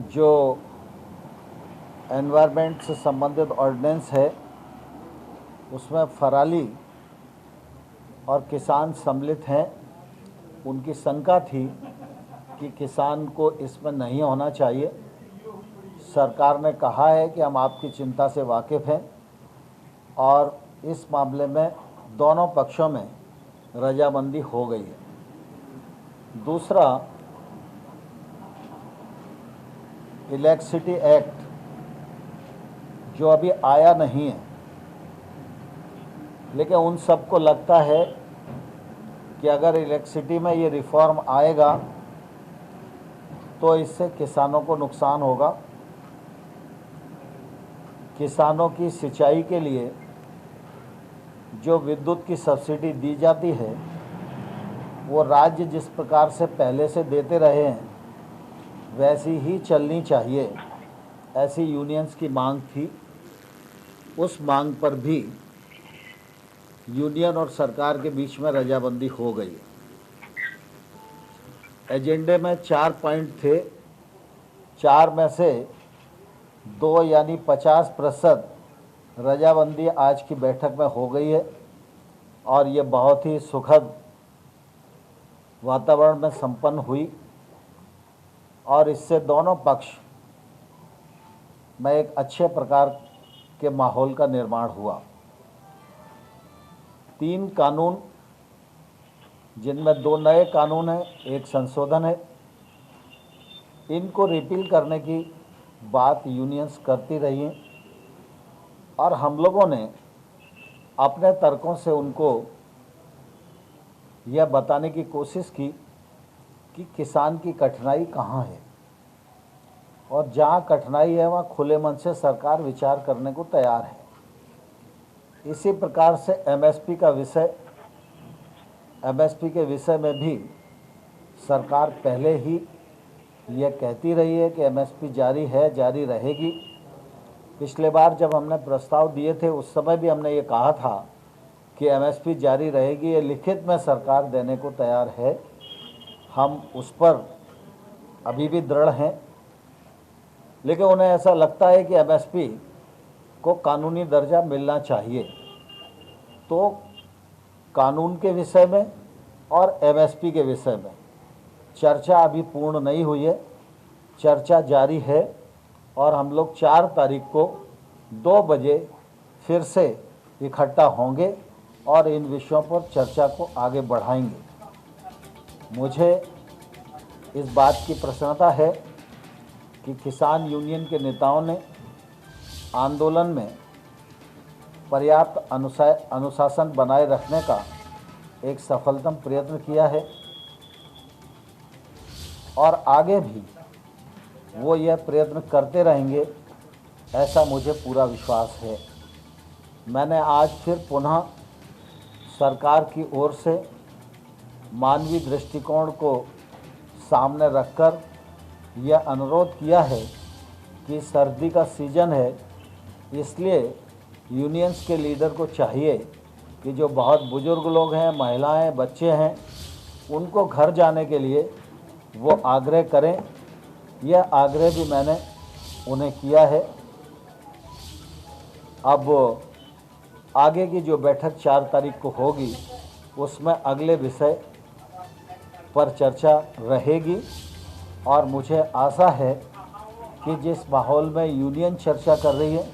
जो एनवायरनमेंट से संबंधित ऑर्डिनेंस है, उसमें फराली और किसान सम्मिलित हैं। उनकी शंका थी कि किसान को इसमें नहीं होना चाहिए। सरकार ने कहा है कि हम आपकी चिंता से वाकिफ़ हैं, और इस मामले में दोनों पक्षों में रजामंदी हो गई है। दूसरा, इलेक्ट्रिसिटी एक्ट जो अभी आया नहीं है, लेकिन उन सबको लगता है कि अगर इलेक्ट्रिसिटी में ये रिफॉर्म आएगा तो इससे किसानों को नुकसान होगा। किसानों की सिंचाई के लिए जो विद्युत की सब्सिडी दी जाती है, वो राज्य जिस प्रकार से पहले से देते रहे हैं वैसी ही चलनी चाहिए, ऐसी यूनियंस की मांग थी। उस मांग पर भी यूनियन और सरकार के बीच में रजामंदी हो गई। एजेंडे में 4 पॉइंट थे, 4 में से 2 यानी 50% रजामंदी आज की बैठक में हो गई है, और ये बहुत ही सुखद वातावरण में संपन्न हुई, और इससे दोनों पक्ष में एक अच्छे प्रकार के माहौल का निर्माण हुआ। 3 कानून, जिनमें 2 नए कानून हैं, 1 संशोधन है, इनको रिपील करने की बात यूनियंस करती रही हैं, और हम लोगों ने अपने तर्कों से उनको यह बताने की कोशिश की कि किसान की कठिनाई कहाँ है, और जहाँ कठिनाई है वहाँ खुले मन से सरकार विचार करने को तैयार है। इसी प्रकार से एमएसपी के विषय में भी सरकार पहले ही ये कहती रही है कि एमएसपी जारी है, जारी रहेगी। पिछले बार जब हमने प्रस्ताव दिए थे उस समय भी हमने ये कहा था कि एमएसपी जारी रहेगी, ये लिखित में सरकार देने को तैयार है। हम उस पर अभी भी दृढ़ हैं, लेकिन उन्हें ऐसा लगता है कि एमएसपी को कानूनी दर्जा मिलना चाहिए। तो कानून के विषय में और एमएसपी के विषय में चर्चा अभी पूर्ण नहीं हुई है, चर्चा जारी है और हम लोग 4 तारीख को 2 बजे फिर से इकट्ठा होंगे और इन विषयों पर चर्चा को आगे बढ़ाएंगे। मुझे इस बात की प्रसन्नता है कि किसान यूनियन के नेताओं ने आंदोलन में पर्याप्त अनुशासन बनाए रखने का एक सफलतम प्रयत्न किया है और आगे भी वो यह प्रयत्न करते रहेंगे, ऐसा मुझे पूरा विश्वास है। मैंने आज फिर पुनः सरकार की ओर से मानवीय दृष्टिकोण को सामने रखकर यह अनुरोध किया है कि सर्दी का सीज़न है, इसलिए यूनियंस के लीडर को चाहिए कि जो बहुत बुजुर्ग लोग हैं, महिलाएं, बच्चे हैं, उनको घर जाने के लिए वो आग्रह करें। यह आग्रह भी मैंने उन्हें किया है। अब आगे की जो बैठक 4 तारीख को होगी उसमें अगले विषय पर चर्चा रहेगी और मुझे आशा है कि जिस माहौल में यूनियन चर्चा कर रही है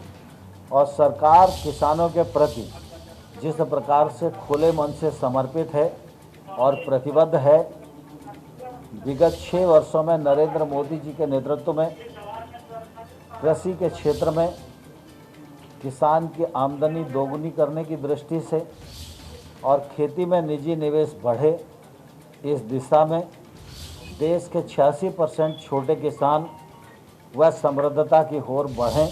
और सरकार किसानों के प्रति जिस प्रकार से खुले मन से समर्पित है और प्रतिबद्ध है, विगत 6 वर्षों में नरेंद्र मोदी जी के नेतृत्व में कृषि के क्षेत्र में किसान की आमदनी दोगुनी करने की दृष्टि से और खेती में निजी निवेश बढ़े, इस दिशा में देश के 86% छोटे किसान व समृद्धता की ओर बढ़ें,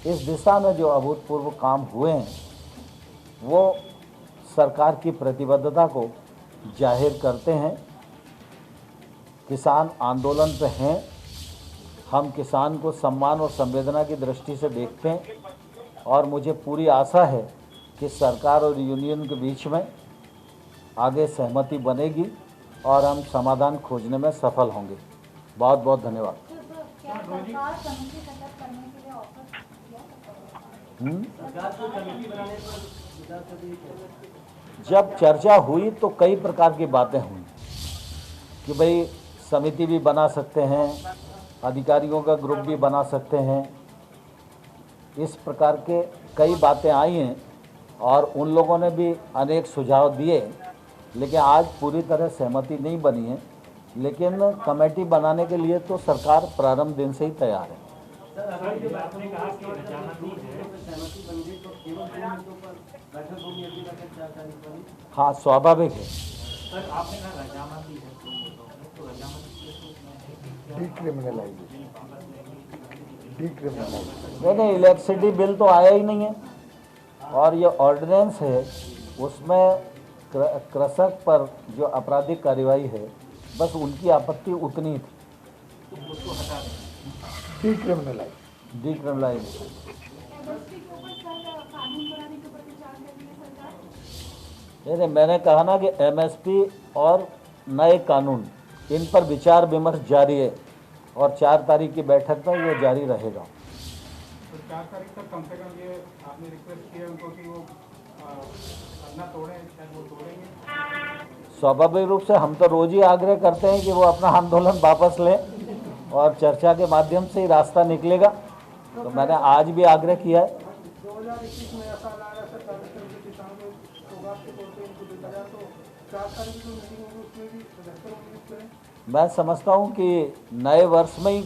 इस दिशा में जो अभूतपूर्व काम हुए हैं वो सरकार की प्रतिबद्धता को जाहिर करते हैं। किसान आंदोलन पे हैं, हम किसान को सम्मान और संवेदना की दृष्टि से देखते हैं और मुझे पूरी आशा है कि सरकार और यूनियन के बीच में आगे सहमति बनेगी और हम समाधान खोजने में सफल होंगे। बहुत बहुत धन्यवाद। जब चर्चा हुई तो कई प्रकार की बातें हुई कि भाई समिति भी बना सकते हैं, अधिकारियों का ग्रुप भी बना सकते हैं, इस प्रकार के कई बातें आई हैं और उन लोगों ने भी अनेक सुझाव दिए, लेकिन आज पूरी तरह सहमति नहीं बनी है। लेकिन कमेटी बनाने के लिए तो सरकार प्रारंभ दिन से ही तैयार है। हाँ, स्वाभाविक है। नहीं, इलेक्ट्रिसिटी बिल तो आया ही नहीं है और ये ऑर्डिनेंस है, उसमें कृषक पर जो आपराधिक कार्रवाई है बस उनकी आपत्ति उतनी थी। डिक्रिमिनलाइज। नहीं, मैंने कहा ना कि एमएसपी और नए कानून, इन पर विचार विमर्श जारी है और 4 तारीख की बैठक में ये जारी रहेगा। तो 4 तारीख तक कम से कम ये आपने रिक्वेस्ट किया उनको कि वो धरना तोड़ें, शायद वो तोड़ेंगे। स्वाभाविक रूप से हम तो रोज ही आग्रह करते हैं कि वो अपना आंदोलन वापस लें और चर्चा के माध्यम से ही रास्ता निकलेगा। तो मैंने आज भी आग्रह किया है। 2021 में ऐसा आया सरकार के किसानों को सौगात के तौर पे उनको दिया जाए, तो 4 तारीख की मीटिंग होगी उसमें भी सदस्य होंगे। मैं समझता हूँ कि नए वर्ष में ही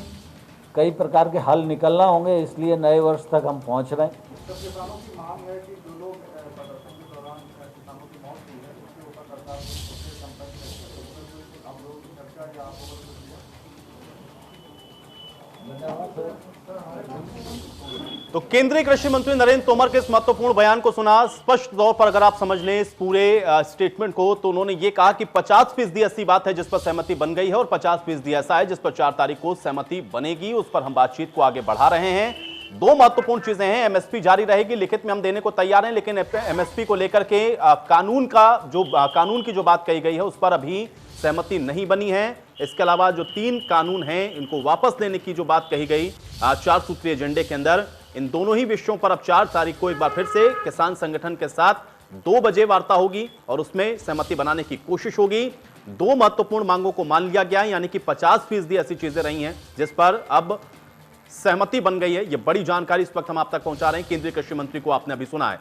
कई प्रकार के हल निकलना होंगे, इसलिए नए वर्ष तक हम पहुँच रहे हैं। तो किसानों की मांग है कि जो लोग प्रदर्शन के दौरान किसानों की मौत हुई है उसके ऊपर सरकार को संपर्क आप लोगों की चर्चा या आप लोगों ने तो केंद्रीय कृषि मंत्री नरेंद्र तोमर के इस महत्वपूर्ण बयान को सुना। स्पष्ट तौर पर अगर आप समझ लें इस पूरे स्टेटमेंट को, तो उन्होंने ये कहा कि 50% ऐसी बात है जिस पर सहमति बन गई है और 50% ऐसा है जिस पर 4 तारीख को सहमति बनेगी, उस पर हम बातचीत को आगे बढ़ा रहे हैं। 2 महत्वपूर्ण चीजें हैं। एमएसपी जारी रहेगी, लिखित में हम देने को तैयार हैं, लेकिन एमएसपी को लेकर के कानून की जो बात कही गई है उस पर अभी सहमति नहीं बनी है। इसके अलावा जो 3 कानून हैं इनको वापस लेने की जो बात कही गई 4 सूत्रीय एजेंडे के अंदर, इन दोनों ही विषयों पर अब 4 तारीख को एक बार फिर से किसान संगठन के साथ 2 बजे वार्ता होगी और उसमें सहमति बनाने की कोशिश होगी। 2 महत्वपूर्ण मांगों को मान लिया गया है, यानी कि 50% ऐसी चीजें रही हैं जिस पर अब सहमति बन गई है। यह बड़ी जानकारी इस वक्त हम आप तक पहुंचा रहे हैं। केंद्रीय कृषि मंत्री को आपने अभी सुना है।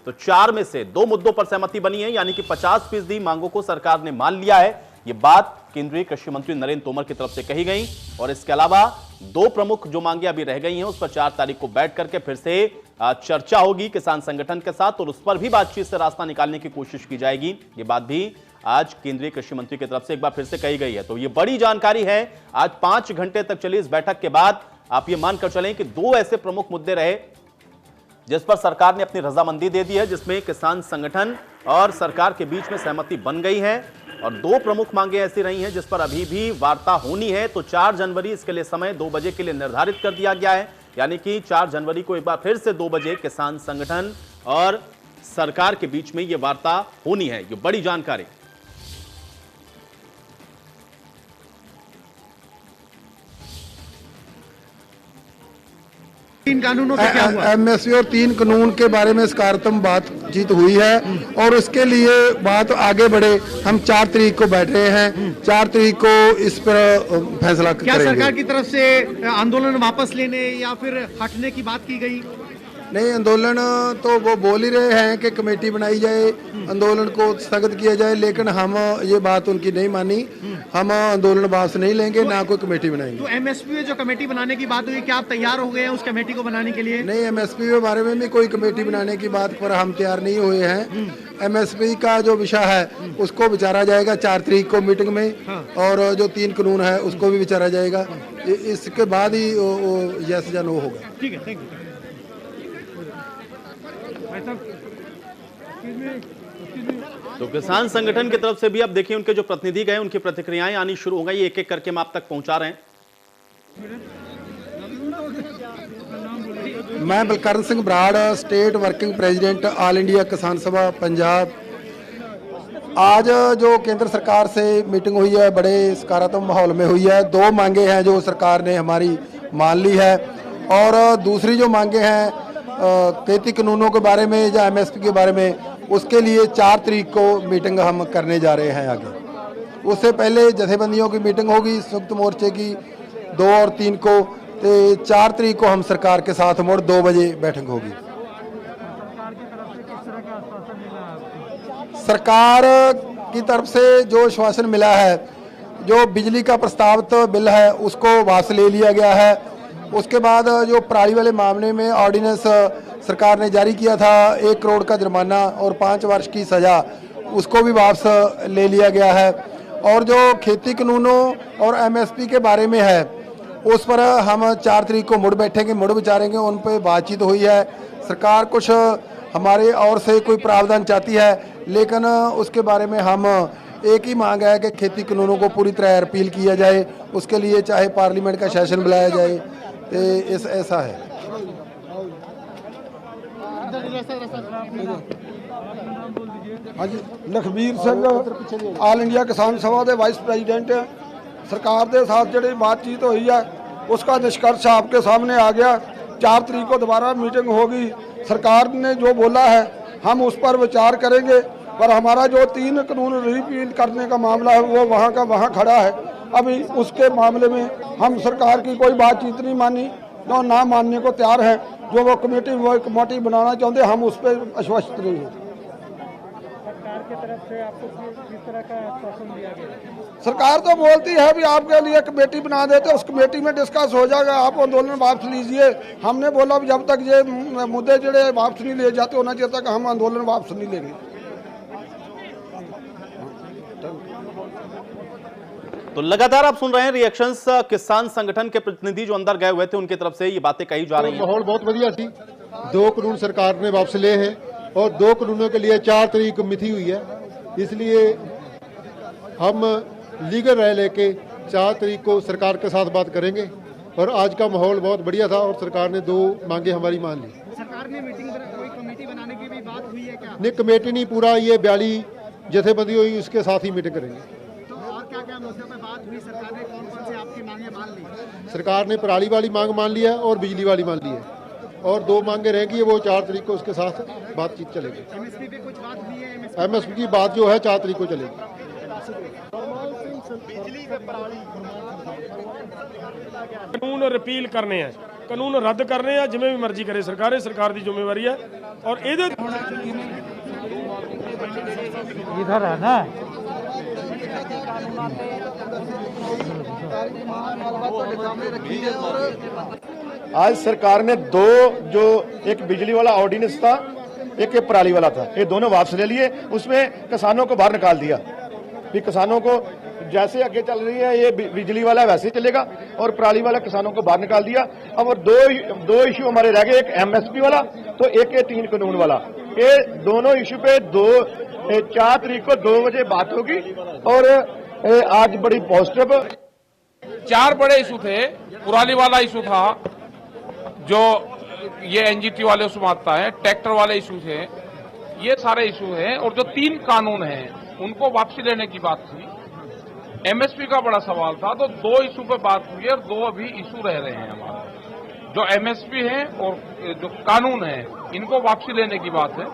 तो 4 में से 2 मुद्दों पर सहमति बनी है, यानी कि 50% मांगों को सरकार ने मान लिया है। ये बात केंद्रीय कृषि मंत्री नरेंद्र तोमर की तरफ से कही गई। और इसके अलावा 2 प्रमुख जो मांगे अभी रह गई हैं उस पर 4 तारीख को बैठ करके फिर से चर्चा होगी किसान संगठन के साथ और उस पर भी बातचीत से रास्ता निकालने की कोशिश की जाएगी। ये बात भी आज केंद्रीय कृषि मंत्री की तरफ से एक बार फिर से कही गई है। तो ये बड़ी जानकारी है। आज 5 घंटे तक चली इस बैठक के बाद आप ये मानकर चलें कि 2 ऐसे प्रमुख मुद्दे रहे जिस पर सरकार ने अपनी रजामंदी दे दी है, जिसमें किसान संगठन और सरकार के बीच में सहमति बन गई है, और 2 प्रमुख मांगे ऐसी रही हैं जिस पर अभी भी वार्ता होनी है। तो 4 जनवरी इसके लिए समय 2 बजे के लिए निर्धारित कर दिया गया है, यानी कि 4 जनवरी को एक बार फिर से 2 बजे किसान संगठन और सरकार के बीच में यह वार्ता होनी है। ये बड़ी जानकारी। तीन कानूनों पे क्या हुआ? एमएसपी और 3 कानून के बारे में सकारात्मक बातचीत हुई है और उसके लिए बात आगे बढ़े। हम 4 तारीख को बैठ रहे हैं। 4 तारीख को इस पर फैसला क्या करेंगे। सरकार की तरफ से आंदोलन वापस लेने या फिर हटने की बात की गई? नहीं, आंदोलन तो वो बोल ही रहे हैं कि कमेटी बनाई जाए, आंदोलन को स्थगित किया जाए, लेकिन हम ये बात उनकी नहीं मानी। हम आंदोलन वापस नहीं लेंगे, ना कोई कमेटी बनाएंगे। तो एमएसपी में जो कमेटी बनाने की बात हुई, क्या आप तैयार हो गए हैं उस कमेटी को बनाने के लिए? नहीं, एमएसपी के बारे में भी कोई कमेटी बनाने की बात पर हम तैयार नहीं हुए हैं। एमएसपी का जो विषय है उसको विचारा जाएगा 4 तारीख को मीटिंग में, और जो 3 कानून है उसको भी विचारा जाएगा। इसके बाद ही यस या नो होगा। ठीक है, थैंक यू। तो किसान संगठन की तरफ से भी अब देखिए उनके जो प्रतिनिधि गए उनकी प्रतिक्रियाएं आनी शुरू हो गई। एक एक करके हम आप तक पहुंचा रहे हैं। मैं Balkaran Singh Brar, state working president all India किसान सभा पंजाब। आज जो केंद्र सरकार से मीटिंग हुई है बड़े सकारात्मक माहौल में हुई है। 2 मांगे हैं जो सरकार ने हमारी मान ली है, और दूसरी जो मांगे हैं खेती कानूनों के बारे में या एमएसपी के बारे में, उसके लिए 4 तारीख को मीटिंग हम करने जा रहे हैं आगे। उससे पहले जथेबंदियों की मीटिंग होगी संयुक्त मोर्चे की 2 और 3 को, तो 4 तारीख को हम सरकार के साथ मुड़ 2 बजे बैठक होगी। सरकार की तरफ से जो आश्वासन मिला है, जो बिजली का प्रस्तावित बिल है उसको वापस ले लिया गया है। उसके बाद जो पराली वाले मामले में ऑर्डिनेंस सरकार ने जारी किया था 1 करोड़ का जुर्माना और 5 वर्ष की सज़ा, उसको भी वापस ले लिया गया है। और जो खेती कानूनों और एमएसपी के बारे में है उस पर हम 4 तारीख को मुड़ बैठेंगे, मुड़ विचारेंगे। उन पर बातचीत हुई है। सरकार कुछ हमारे और से कोई प्रावधान चाहती है, लेकिन उसके बारे में हम एक ही मांग है कि खेती कानूनों को पूरी तरह रिपील किया जाए। उसके लिए चाहे पार्लियामेंट का सेशन बुलाया जाए, तो ऐसा है। हाँ जी, लखबीर सिंह ऑल इंडिया किसान सभा के वाइस प्रेजिडेंट। सरकार के साथ जी बातचीत हुई है उसका निष्कर्ष आपके सामने आ गया। 4 तारीख को दोबारा मीटिंग होगी। सरकार ने जो बोला है हम उस पर विचार करेंगे, पर हमारा जो 3 कानून रिपील करने का मामला है वो वहाँ का वहाँ खड़ा है। अभी उसके मामले में हम सरकार की कोई बातचीत नहीं मानी, तो ना मानने को तैयार है। जो वो कमेटी बनाना चाहते हम उस पर आश्वस्त नहीं हैं। सरकार की तरफ से आपको किस तरह का आश्वासन दिया गया? सरकार तो बोलती है भी आपके लिए कमेटी बना देते, उस कमेटी में डिस्कस हो जाएगा, आप आंदोलन वापस लीजिए। हमने बोला जब तक ये मुद्दे जड़े वापस नहीं ले जाते होना चाहिए तक हम आंदोलन वापस नहीं लेंगे। तो लगातार आप सुन रहे हैं रिएक्शंस किसान संगठन के प्रतिनिधि जो अंदर गए हुए थे उनकी तरफ से ये बातें कही जा रही हैं। माहौल बहुत बढ़िया थी। 2 कानून सरकार ने वापस लिए हैं और 2 कानूनों के लिए 4 तारीख को मिति हुई है, इसलिए हम लीगल राय लेके 4 तारीख को सरकार के साथ बात करेंगे। और आज का माहौल बहुत बढ़िया था और सरकार ने 2 मांगे हमारी मान ली। सरकार ने मीटिंग कोई कमेटी बनाने की भी बात हुई है क्या? नहीं, कमेटी नहीं, पूरा ये 42 जथेबंदी हुई, उसके साथ ही मीटिंग करेंगे। तो और क्या क्या मुद्दों पे बात हुई? सरकार ने कौन कौन से आपकी मांगे मान ली? सरकार ने पराली वाली मांग मान ली है और बिजली वाली मान ली है और 2 मांगे रहेंगी, वो 4 तारीख को उसके साथ बातचीत चलेगी। एमएसपी पे कुछ बात हुई है? एमएसपी की बात जो है 4 तारीख को चलेगी। कानून रिपील करने हैं, कानून रद्द करने हैं, जिमें भी मर्जी करे सरकार की जिम्मेवारी है। और इधर है ना, आज सरकार ने 2 जो एक बिजली वाला ऑर्डिनेंस था, एक पराली वाला था, ये दोनों वापस ले लिए। उसमें किसानों को बाहर निकाल दिया कि किसानों को जैसे आगे चल रही है ये बिजली वाला वैसे ही चलेगा और पराली वाला किसानों को बाहर निकाल दिया। अब और दो इशू हमारे रह गए, एक एमएसपी वाला तो एक 3 कानून वाला। ये दोनों इशू पे 4 तारीख को 2 बजे बात होगी और आज बड़ी पॉजिटिव 4 बड़े इशू थे। पुराली वाला इशू था जो ये एनजीटी वाले उसमें आता है, ट्रैक्टर वाले इशू थे, ये सारे इशू हैं। और जो 3 कानून हैं उनको वापसी लेने की बात थी। एमएसपी का बड़ा सवाल था, तो 2 इशू पे बात हुई और 2 अभी इशू रह रहे हैं हमारे, जो एमएसपी है और जो कानून है, इनको वापसी लेने की बात है।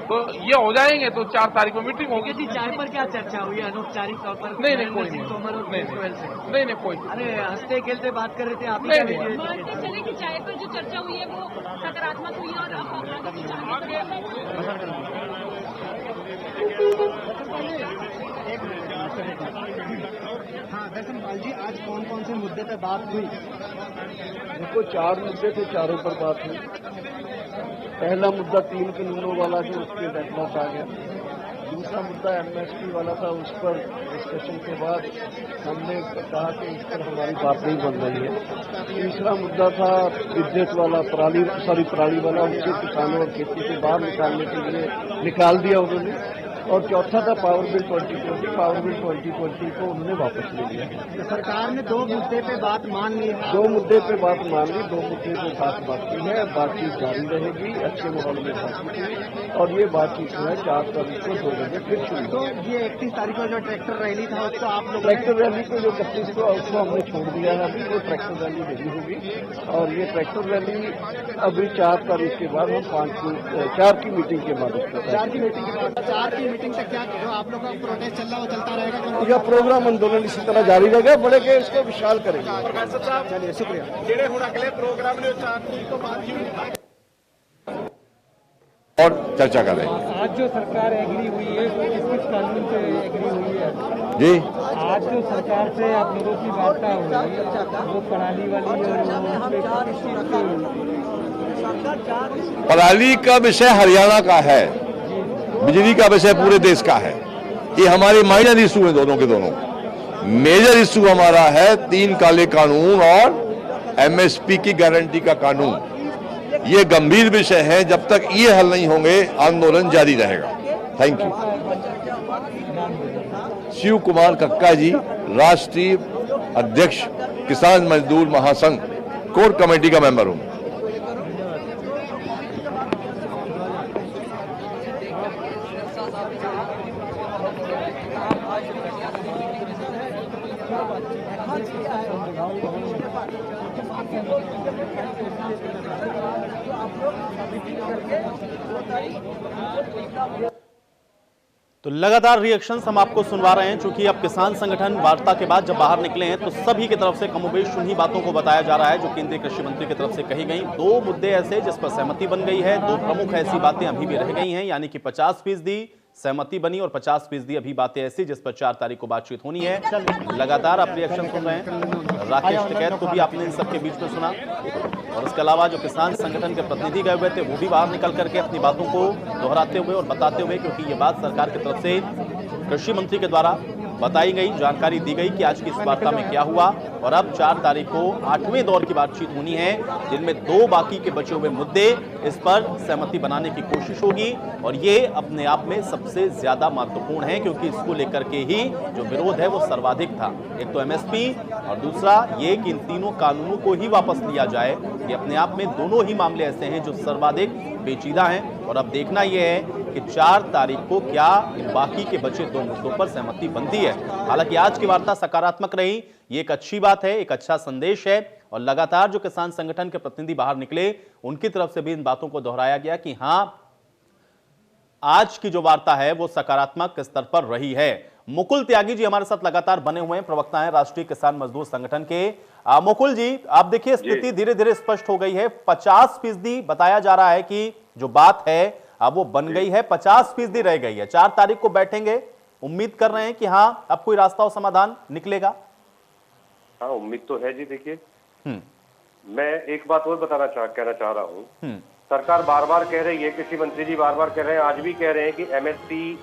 तो ये हो जाएंगे तो 4 तारीख को मीटिंग होगी। चाय पर क्या चर्चा हुई अनौपचारिक तौर पर? नहीं कोई नहीं कोई। अरे हंसते खेलते बात कर रहे थे आप? चले कि चाय पर जो चर्चा हुई है वो सकारात्मक हुई है हाँ दर्शनपाल जी, आज कौन कौन से मुद्दे पे बात हुई? देखो 4 मुद्दे थे, चारों पर बात हुई। पहला मुद्दा 3 कानूनों वाला जो उसके डेडलॉक आ गया। दूसरा मुद्दा एमएसपी वाला था, उस पर डिस्कशन के बाद हमने कहा कि इस पर हमारी बात नहीं बन रही है। तीसरा मुद्दा था विद्युत वाला, पराली वाला, उनके किसानों और खेती से बाहर निकालने के लिए निकाल दिया उन्होंने। और चौथा था पावर बिल 2020। पावर बिल 2020 को उन्होंने वापस ले लिया। तो सरकार ने 2 मुद्दे पे बात मान ली है? 2 मुद्दे पे बात मान ली, 2 मुद्दे पे बात बाकी है। बातचीत जारी रहेगी, अच्छे माहौल में बातचीत हुई और ये बातचीत जो है 4 तारीख को 2 बजे फिर शुरू। तो ये 31 तारीख को जो ट्रैक्टर रैली था उसको आप लोग ट्रैक्टर रैली को जो 31 को उसको हमने छोड़ दिया है। अभी वो ट्रैक्टर रैली नहीं होगी और ये ट्रैक्टर रैली अभी 4 तारीख के बाद हम 4 की मीटिंग के बाद 4 की मीटिंग के बाद 4 की मीटिंग तक क्या जो आप लोग का प्रोटेस्ट चल रहा है वो चलता रहेगा? यह प्रोग्राम आंदोलन इसी तरह जारी रहेगा, बड़े के इसको विशाल करेंगे। चलिए शुक्रिया। और चर्चा करेंगे। आज जो सरकार एग्री हुई है वो किस कानून पे एग्री हुई है जी? आज जो सरकार से आप लोगों की वार्ता हुई वो पराली वाली पराली का विषय हरियाणा का है, बिजली का विषय पूरे देश का है। ये हमारे माइनर इशू है दोनों के दोनों। मेजर इशू हमारा है 3 काले कानून और एमएसपी की गारंटी का कानून। ये गंभीर विषय है, जब तक ये हल नहीं होंगे आंदोलन जारी रहेगा। Thank you. शिव कुमार कक्का जी, राष्ट्रीय अध्यक्ष किसान मजदूर महासंघ, कोर कमेटी का मेंबर हूं। तो लगातार रिएक्शंस हम आपको सुनवा रहे हैं, चूंकि अब किसान संगठन वार्ता के बाद जब बाहर निकले हैं तो सभी की तरफ से कमोबेश उन्हीं बातों को बताया जा रहा है जो केंद्रीय कृषि मंत्री की तरफ से कही गई। 2 मुद्दे ऐसे जिस पर सहमति बन गई है, 2 प्रमुख ऐसी बातें अभी भी रह गई हैं, यानी कि 50% सहमति बनी और 50% अभी बातें ऐसी जिस पर 4 तारीख को बातचीत होनी है। लगातार आप रिएक्शन सुन रहे हैं। राकेश टिकैत को भी आपने इन सबके बीच में सुना और इसके अलावा जो किसान संगठन के प्रतिनिधि गए हुए थे वो भी बाहर निकल करके अपनी बातों को दोहराते हुए और बताते हुए, क्योंकि ये बात सरकार की तरफ से कृषि मंत्री के द्वारा बताई गई, जानकारी दी गई कि आज की इस वार्ता में क्या हुआ। और अब 4 तारीख को 8वें दौर की बातचीत होनी है, जिनमें 2 बाकी के बचे हुए मुद्दे, इस पर सहमति बनाने की कोशिश होगी। और ये अपने आप में सबसे ज्यादा महत्वपूर्ण है, क्योंकि इसको लेकर के ही जो विरोध है वो सर्वाधिक था। एक तो एमएसपी और दूसरा ये कि इन तीनों कानूनों को ही वापस लिया जाए। ये अपने आप में दोनों ही मामले ऐसे हैं जो सर्वाधिक पेचीदा हैं। और अब देखना यह है कि 4 तारीख को क्या इन बाकी के बचे 2 मुद्दों पर सहमति बनती है। हालांकि आज की वार्ता सकारात्मक रही, ये एक अच्छी बात है, एक अच्छा संदेश है। और लगातार जो किसान संगठन के प्रतिनिधि बाहर निकले, उनकी तरफ से भी इन बातों को दोहराया गया कि हां, आज की जो वार्ता है वो सकारात्मक स्तर पर रही है। मुकुल त्यागी जी हमारे साथ लगातार बने हुए हैं, प्रवक्ता हैं राष्ट्रीय किसान मजदूर संगठन के। मुकुल जी, आप देखिए स्थिति धीरे धीरे स्पष्ट हो गई है। 50% बताया जा रहा है कि जो बात है अब वो बन गई है, 50% रह गई है। 4 तारीख को बैठेंगे, उम्मीद कर रहे हैं कि हाँ अब कोई रास्ता और समाधान निकलेगा। हाँ, उम्मीद तो है जी। देखिए, मैं एक बात और कहना चाह रहा हूँ। सरकार बार बार कह रही है, कृषि मंत्री जी बार बार कह रहे हैं, आज भी कह रहे हैं कि एमएसपी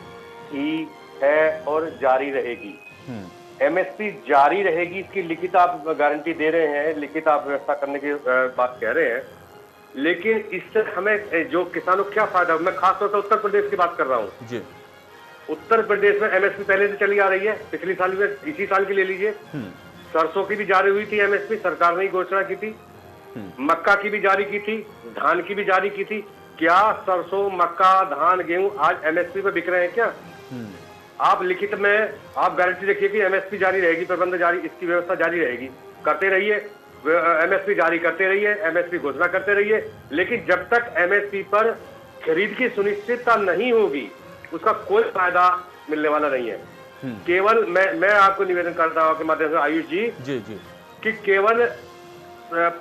ही है और जारी रहेगी। एमएसपी जारी रहेगी, इसकी लिखित आप गारंटी दे रहे हैं, लिखित आप व्यवस्था करने की बात कह रहे हैं, लेकिन इससे हमें जो किसानों को क्या फायदा। मैं खासतौर से उत्तर प्रदेश की बात कर रहा हूँ जी। उत्तर प्रदेश में एमएसपी पहले से चली आ रही है, पिछले साल में, इसी साल की ले लीजिए। सरसों की भी जारी हुई थी एमएसपी, सरकार ने ही घोषणा की थी। मक्का की भी जारी की थी, धान की भी जारी की थी। क्या सरसों, मक्का, धान, गेहूं आज एमएसपी पे बिक रहे हैं क्या? आप लिखित में आप गारंटी देखिए कि एमएसपी जारी रहेगी, प्रबंध जारी, इसकी व्यवस्था जारी रहेगी। करते रहिए, एमएसपी जारी करते रहिए, एमएसपी घोषणा करते रहिए, लेकिन जब तक एमएसपी पर खरीद की सुनिश्चितता नहीं होगी, उसका कोई फायदा मिलने वाला नहीं है। केवल मैं आपको निवेदन करता हूं के माध्यम से आयुष जी कि केवल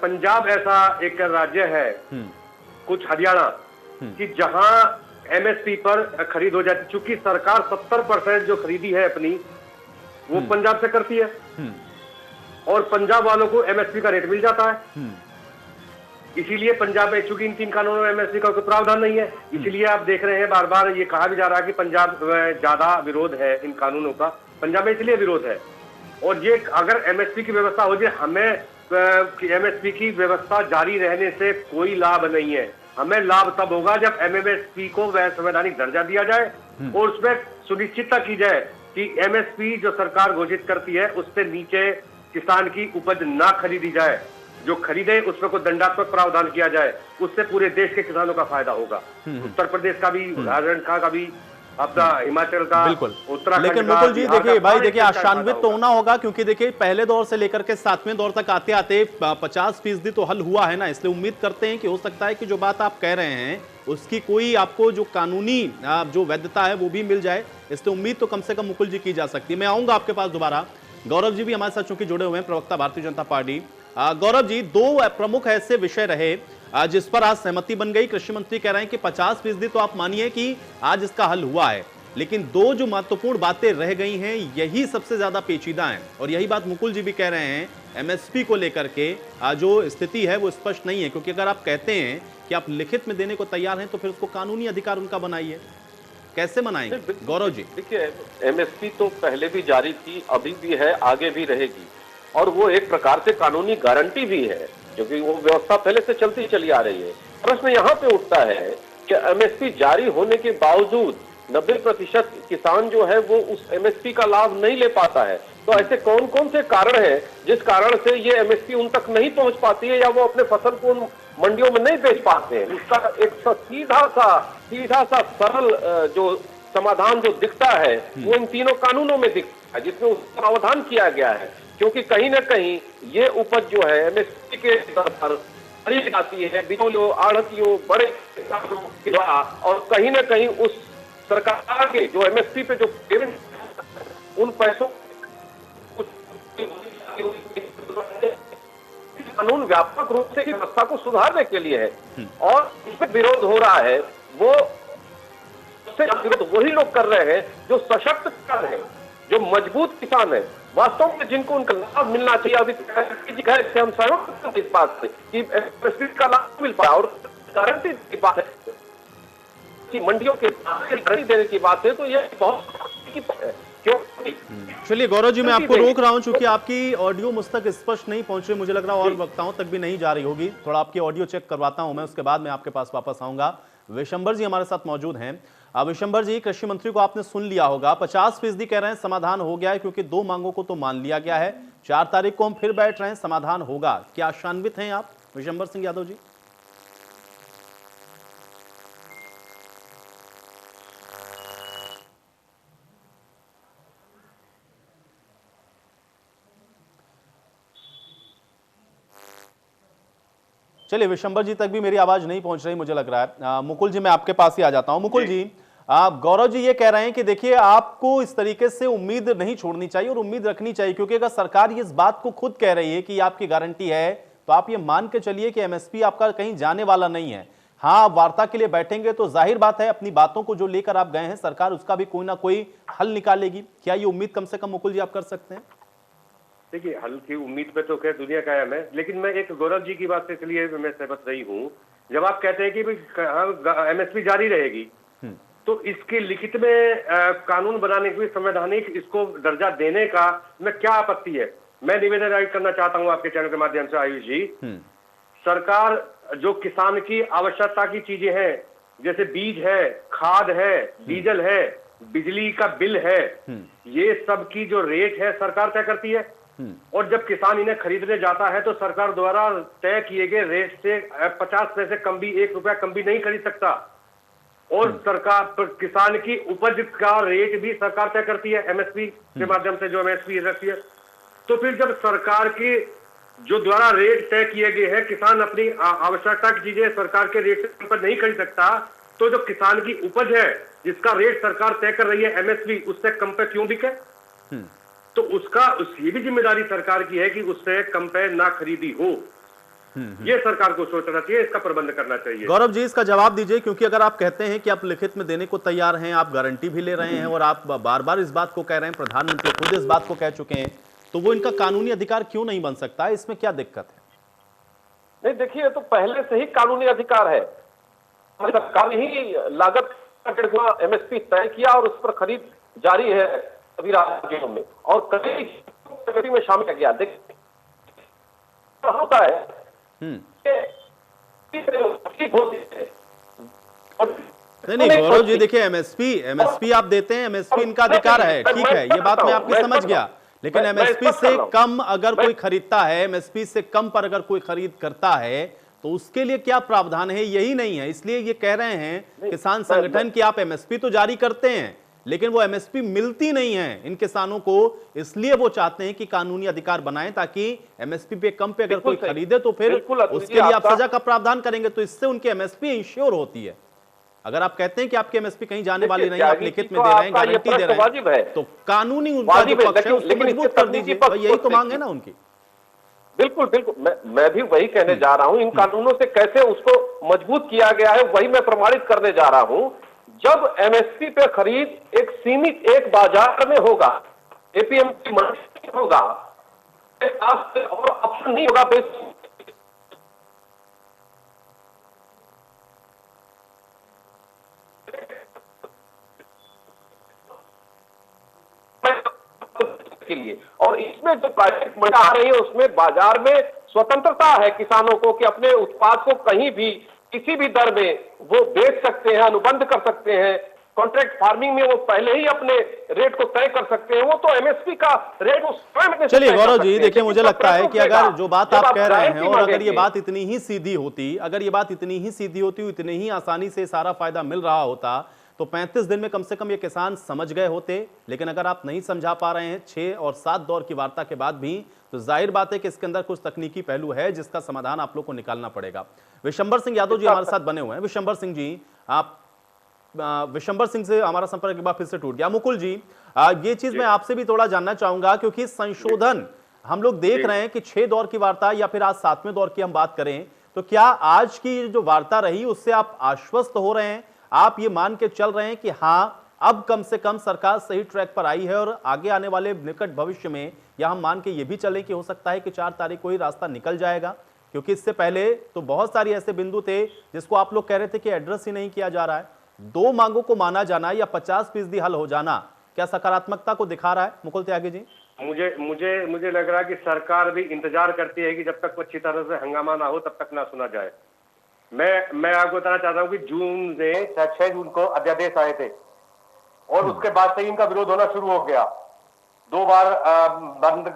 पंजाब ऐसा एक राज्य है, कुछ हरियाणा, कि जहां एमएसपी पर खरीद हो जाती। चूंकि सरकार 70% जो खरीदी है अपनी, वो पंजाब से करती है, और पंजाब वालों को एमएसपी का रेट मिल जाता है। इसीलिए पंजाब में, चूंकि इन 3 कानूनों में एमएसपी का कोई प्रावधान नहीं है, इसीलिए आप देख रहे हैं बार बार ये कहा भी जा रहा है कि पंजाब में ज्यादा विरोध है इन कानूनों का। पंजाब में इसलिए विरोध है। और ये अगर एमएसपी की व्यवस्था हो जाए, हमें एमएसपी की व्यवस्था जारी रहने से कोई लाभ नहीं है। हमें लाभ तब होगा जब एमएसपी को संवैधानिक दर्जा दिया जाए और उसमें सुनिश्चितता की जाए कि एमएसपी जो सरकार घोषित करती है उससे नीचे किसान की उपज ना खरीदी जाए। जो खरीदे उसमें कोई दंडात्मक प्रावधान किया जाए, उससे पूरे देश के किसानों का फायदा होगा। उत्तर प्रदेश का भी, झारखंड का भी, अपना हिमाचल का, बिल्कुल। उत्तराखंड। लेकिन मुकुल जी देखिए भाई, देखिए आशान्वित तो होना होगा, क्योंकि देखिए पहले दौर से लेकर के 7वें दौर तक आते आते 50% तो हल हुआ है ना। इसलिए उम्मीद करते हैं कि हो सकता है कि जो बात आप कह रहे हैं उसकी कोई आपको जो कानूनी जो वैधता है वो भी मिल जाए। इसलिए उम्मीद तो कम से कम मुकुल जी की जा सकती है। मैं आऊंगा आपके पास दोबारा। गौरव जी भी हमारे साथ चूंकि जुड़े हुए हैं, प्रवक्ता भारतीय जनता पार्टी। गौरव जी, 2 प्रमुख ऐसे विषय रहे जिस पर आज सहमति बन गई। कृषि मंत्री कह रहे हैं कि 50% तो आप मानिए कि आज इसका हल हुआ है, लेकिन 2 जो महत्वपूर्ण बातें रह गई हैं यही सबसे ज्यादा पेचीदा हैं। और यही बात मुकुल जी भी कह रहे हैं, एमएसपी को लेकर के जो स्थिति है वो स्पष्ट नहीं है। क्योंकि अगर आप कहते हैं कि आप लिखित में देने को तैयार हैं, तो फिर उसको कानूनी अधिकार उनका बनाइए, कैसे मनाएंगे? गौरव जी देखिए, एमएसपी तो पहले भी जारी थी, अभी भी है, आगे भी रहेगी, और वो एक प्रकार से कानूनी गारंटी भी है, क्योंकि वो व्यवस्था पहले से चलती चली आ रही है। प्रश्न यहाँ पे उठता है कि एमएसपी जारी होने के बावजूद 90% किसान जो है वो उस एमएसपी का लाभ नहीं ले पाता है। तो ऐसे कौन कौन से कारण हैं जिस कारण से ये एमएसपी उन तक नहीं पहुंच पाती है, या वो अपने फसल को मंडियों में नहीं बेच पाते हैं? इसका एक सीधा सा सरल जो समाधान जो दिखता है वो इन तीनों कानूनों में दिखता है, जिसमें उसका प्रावधान किया गया है। क्योंकि कहीं ना कहीं ये उपज जो है एमएसपी के स्तर पर खरीदी जाती है बिचौलियों, आढ़तियों, बड़े किसानों के द्वारा, और कहीं ना कहीं उस सरकार के जो एमएसपी पे जो पेमेंट, उन पैसों कानून व्यापक रूप से व्यवस्था को सुधारने के लिए है, और इस पर विरोध हो रहा है। वो विरोध वही लोग कर रहे हैं जो सशक्त किसान है, जो मजबूत किसान है, वास्तव में जिनको उनका लाभ मिलना चाहिए। अभी से हम सहमत हैं इस बात से कि एमएसपी का लाभ मिल पाए, और गारंटी की बात है कि मंडियों के गारंटी देने की बात है, तो यह बहुत है। क्यों? चलिए गौरव जी, मैं आपको रोक रहा हूं चूंकि आपकी ऑडियो मुझ तक स्पष्ट नहीं पहुंच रही, मुझे लग रहा है और वक्ताओं तक भी नहीं जा रही होगी। थोड़ा आपकी ऑडियो चेक करवाता हूं मैं, उसके बाद मैं आपके पास वापस आऊंगा। विशंबर जी हमारे साथ मौजूद हैं। विशंबर जी, कृषि मंत्री को आपने सुन लिया होगा, 50% कह रहे हैं समाधान हो गया है क्योंकि 2 मांगों को तो मान लिया गया है। 4 तारीख को हम फिर बैठ रहे हैं, समाधान होगा। क्या आशान्वित हैं आप विशंबर सिंह यादव जी? चलिए, विशंबर जी तक भी मेरी आवाज नहीं पहुंच रही मुझे लग रहा है। मुकुल जी, मैं आपके पास ही आ जाता हूं। मुकुल जी, गौरव जी ये कह रहे हैं कि देखिए आपको इस तरीके से उम्मीद नहीं छोड़नी चाहिए और उम्मीद रखनी चाहिए, क्योंकि अगर सरकार ये इस बात को खुद कह रही है कि आपकी गारंटी है, तो आप ये मान के चलिए कि एमएसपी आपका कहीं जाने वाला नहीं है। हाँ, आप वार्ता के लिए बैठेंगे तो जाहिर बात है अपनी बातों को जो लेकर आप गए हैं, सरकार उसका भी कोई ना कोई हल निकालेगी। क्या ये उम्मीद कम से कम मुकुल जी आप कर सकते हैं? देखिए, हल की उम्मीद पे तो खैर दुनिया कायम है, लेकिन मैं एक गौरव जी की बात से इसलिए मैं सहमत नहीं हूँ। जब आप कहते हैं कि एमएसपी जारी रहेगी, तो इसके लिखित में कानून बनाने के लिए संवैधानिक इसको दर्जा देने का मैं क्या आपत्ति है? मैं निवेदन करना चाहता हूं आपके चैनल के माध्यम से आयुष जी, सरकार जो किसान की आवश्यकता की चीजें हैं, जैसे बीज है, खाद है, डीजल है, बिजली का बिल है, ये सब की जो रेट है सरकार तय करती है। और जब किसान इन्हें खरीदने जाता है तो सरकार द्वारा तय किए गए रेट से 50 पैसे कम भी, 1 रुपया कम भी नहीं खरीद सकता। और सरकार किसान की उपज का रेट भी सरकार तय करती है एमएसपी के माध्यम से, जो एमएसपी रखती है। तो फिर जब सरकार की जो द्वारा रेट तय किए गए हैं, किसान अपनी आवश्यकता की चीजें सरकार के रेट से पर नहीं खरीद सकता, तो जो किसान की उपज है जिसका रेट सरकार तय कर रही है एमएसपी, उससे कम पे क्यों बिके? तो ये भी जिम्मेदारी सरकार की है कि उससे कम पे ना खरीदी हो। ये सरकार को सोचना चाहिए, इसका प्रबंध करना चाहिए। गौरव जी, इसका जवाब दीजिए, क्योंकि अगर आप कहते हैं कि आप लिखित में देने को तैयार हैं, आप गारंटी भी ले रहे हैं और आप बार बार इस बात को कह रहे हैं, प्रधानमंत्री खुद इस बात को कह चुके हैं, तो वो इनका कानूनी अधिकार क्यों नहीं बन सकता? इसमें क्या दिक्कत है? नहीं, देखिए, तो पहले से ही कानूनी अधिकार है। सरकार ही लागत का एमएसपी तय किया और उस पर खरीद जारी है सभी राज्यों में, और कई में शामिल किया। देखिए होता है नहीं गौरव जी, देखिए एमएसपी आप देते हैं, एमएसपी इनका अधिकार है, ठीक है, ये बात मैं आपकी समझ गया। लेकिन एमएसपी से कम अगर कोई खरीदता है, एमएसपी से कम पर अगर कोई खरीद करता है, तो उसके लिए क्या प्रावधान है? यही नहीं है। इसलिए ये कह रहे हैं किसान संगठन कि आप एमएसपी तो जारी करते हैं, लेकिन वो एमएसपी मिलती नहीं है इन किसानों को, इसलिए वो चाहते हैं कि कानूनी अधिकार बनाएं ताकि एमएसपी पे कम पे अगर कोई खरीदे तो फिर उसके लिए आप सजा का प्रावधान करेंगे, तो इससे उनकी एमएसपी इंश्योर होती है। अगर आप कहते हैं कि आपकी एमएसपी कहीं जाने वाली नहीं, आप लिखित में दे रहे हैं, गारंटी दे रहे हैं, तो कानूनी उनका जो पक्ष है उसको मजबूत कर दीजिए। यही तो मांग है ना उनकी। बिल्कुल बिल्कुल, मैं भी वही कहने जा रहा हूं। इन कानूनों से कैसे उसको मजबूत किया गया है वही मैं प्रमाणित करने जा रहा हूं। जब एमएसपी पे खरीद एक सीमित एक बाजार में होगा, एपीएमसी मंडी होगा और ऑप्शन नहीं होगा, के लिए, और इसमें जो प्राइवेट मंडी आ रही है उसमें बाजार में स्वतंत्रता है किसानों को कि अपने उत्पाद को कहीं भी किसी भी दर में वो बेच सकते हैं, अनुबंध कर सकते हैं। कॉन्ट्रैक्ट फार्मिंग में वो पहले ही अपने रेट को तय कर सकते हैं, वो तो एमएसपी का रेट वो स्वयं। चलिए गौरव जी, देखिए मुझे लगता है कि अगर जो बात आप कह रहे हैं और अगर ये बात इतनी ही सीधी होती, अगर ये बात इतनी ही सीधी होती, इतनी ही आसानी से सारा फायदा मिल रहा होता, तो 35 दिन में कम से कम ये किसान समझ गए होते। लेकिन अगर आप नहीं समझा पा रहे हैं 6 और 7 दौर की वार्ता के बाद भी, तो जाहिर बात है कि इसके अंदर कुछ तकनीकी पहलू है जिसका समाधान आप लोग को निकालना पड़ेगा। विशंबर सिंह यादव जी हमारे साथ बने हुए हैं। विशंबर सिंह जी, आप विशंबर सिंह से हमारा संपर्क एक बार फिर से टूट गया। मुकुल जी, ये चीज मैं आपसे भी थोड़ा जानना चाहूंगा, क्योंकि संशोधन हम लोग देख रहे हैं कि 6 दौर की वार्ता या फिर आज 7वें दौर की हम बात करें, तो क्या आज की जो वार्ता रही उससे आप आश्वस्त हो रहे हैं? आप ये मान के चल रहे हैं कि हाँ, अब कम से कम सरकार सही ट्रैक पर आई है और आगे आने वाले निकट भविष्य में, या हम मान के ये भी चलें कि हो सकता है कि 4 तारीख को ही रास्ता निकल जाएगा? क्योंकि इससे पहले तो बहुत सारी ऐसे बिंदु थे जिसको आप लोग कह रहे थे कि एड्रेस ही नहीं किया जा रहा है। 2 मांगों को माना जाना या 50% हल हो जाना, क्या सकारात्मकता को दिखा रहा है मुकुल त्यागी जी? मुझे लग रहा है कि सरकार भी इंतजार करती है कि जब तक अच्छी तरह से हंगामा ना हो तब तक ना सुना जाए। मैं आपको बताना चाहता हूँ कि जून में 6 जून को अध्यादेश आए थे और उसके बाद से इनका विरोध होना शुरू हो गया। 2 बार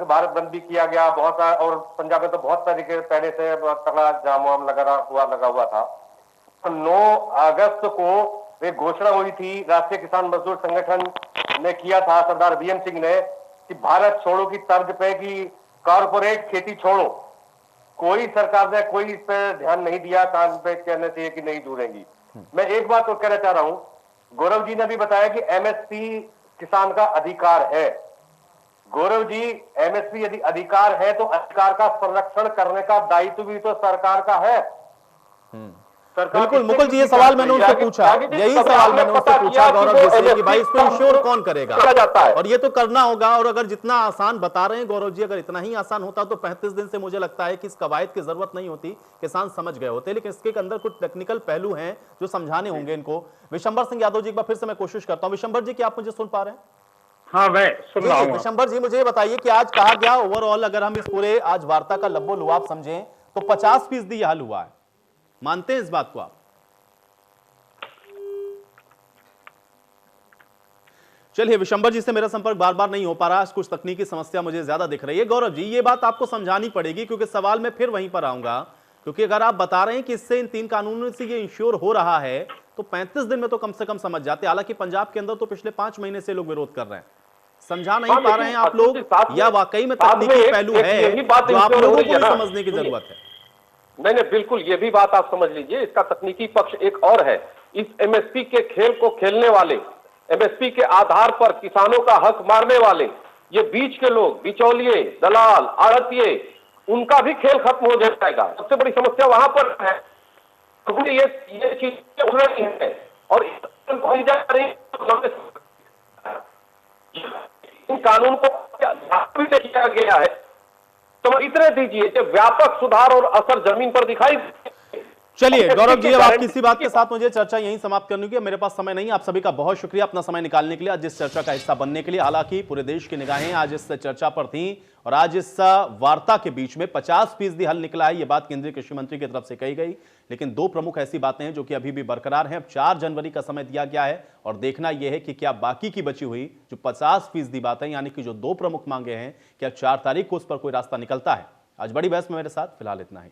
भारत बंद भी किया गया बहुत सारा, और पंजाब में तो बहुत तरीके पहले से तगड़ा जाम वाम लगा हुआ था। 9 अगस्त को एक घोषणा हुई थी, राष्ट्रीय किसान मजदूर संगठन ने किया था, सरदार वीएम सिंह ने, कि भारत छोड़ो की तर्ज पे कि कारपोरेट खेती छोड़ो। कोई सरकार ने कोई इस पे ध्यान नहीं दिया, कान पे कहने चाहिए कि नहीं जुड़ेंगी। मैं एक बात तो कहना चाह रहा हूं, गौरव जी ने भी बताया कि एमएसपी किसान का अधिकार है। गौरव जी, एमएसपी यदि अधिकार है तो अधिकार का संरक्षण करने का दायित्व भी तो सरकार का है। बिल्कुल मुकुल जी, ये सवाल मैंने उनसे पूछा, यही सवाल मैंने उनसे पूछा गौरव जी से कि भाई इसको इंश्योर कौन करेगा, और ये तो करना होगा। और अगर जितना आसान बता रहे हैं गौरव जी, अगर इतना ही आसान होता तो 35 दिन से मुझे लगता है कि इस कवायद की जरूरत नहीं होती, किसान समझ गए होते। लेकिन इसके अंदर कुछ टेक्निकल पहलू हैं जो समझाने होंगे इनको। विशंबर सिंह यादव जी, एक बार फिर से मैं कोशिश करता हूँ। विशंबर जी, क्या आप मुझे सुन पा रहे हैं? हाँ, मैं सुन रहा हूँ। विशंबर जी, मुझे ये बताइए कि आज कहा गया ओवरऑल, अगर हम इस पूरे आज वार्ता का लब्बो लुआब समझें तो 50% ये हल हुआ है, मानते हैं इस बात को आप? चलिए, विशंबर जी से मेरा संपर्क बार बार नहीं हो पा रहा, कुछ तकनीकी समस्या मुझे ज्यादा दिख रही है। गौरव जी, ये बात आपको समझानी पड़ेगी, क्योंकि सवाल मैं फिर वहीं पर आऊंगा, क्योंकि अगर आप बता रहे हैं कि इससे इन 3 कानूनों से ये इंश्योर हो रहा है तो 35 दिन में तो कम से कम समझ जाते। हालांकि पंजाब के अंदर तो पिछले 5 महीने से लोग विरोध कर रहे हैं, समझा नहीं पा रहे हैं आप लोग, या वाकई में तकनीकी पहलू है जो आप लोगों को भी समझने की जरूरत है? नहीं, बिल्कुल, ये भी बात आप समझ लीजिए। इसका तकनीकी पक्ष एक और है। इस एमएसपी के खेल को खेलने वाले, एमएसपी के आधार पर किसानों का हक मारने वाले, ये बीच के लोग, बिचौलिए, दलाल, आड़तिए, उनका भी खेल खत्म हो जाएगा। सबसे बड़ी समस्या वहां पर है, क्योंकि ये चीज उड़ रही है और इन कानून को लागू भी किया गया है। तो इतने दीजिए कि व्यापक सुधार और असर जमीन पर दिखाई। चलिए गौरव जी, अब आप किसी बात के साथ मुझे चर्चा यहीं समाप्त करनी है, मेरे पास समय नहीं। आप सभी का बहुत शुक्रिया अपना समय निकालने के लिए, आज इस चर्चा का हिस्सा बनने के लिए। हालांकि पूरे देश की निगाहें आज इस चर्चा पर थीं और आज इस वार्ता के बीच में 50% हल निकला है, यह बात केंद्रीय कृषि मंत्री की तरफ से कही गई। लेकिन 2 प्रमुख ऐसी बातें हैं जो कि अभी भी बरकरार हैं। अब 4 जनवरी का समय दिया गया है और देखना यह है कि क्या बाकी की बची हुई जो 50% बातें, यानी कि जो 2 प्रमुख मांगे हैं, क्या 4 तारीख को उस पर कोई रास्ता निकलता है। आज बड़ी बहस में मेरे साथ फिलहाल इतना ही।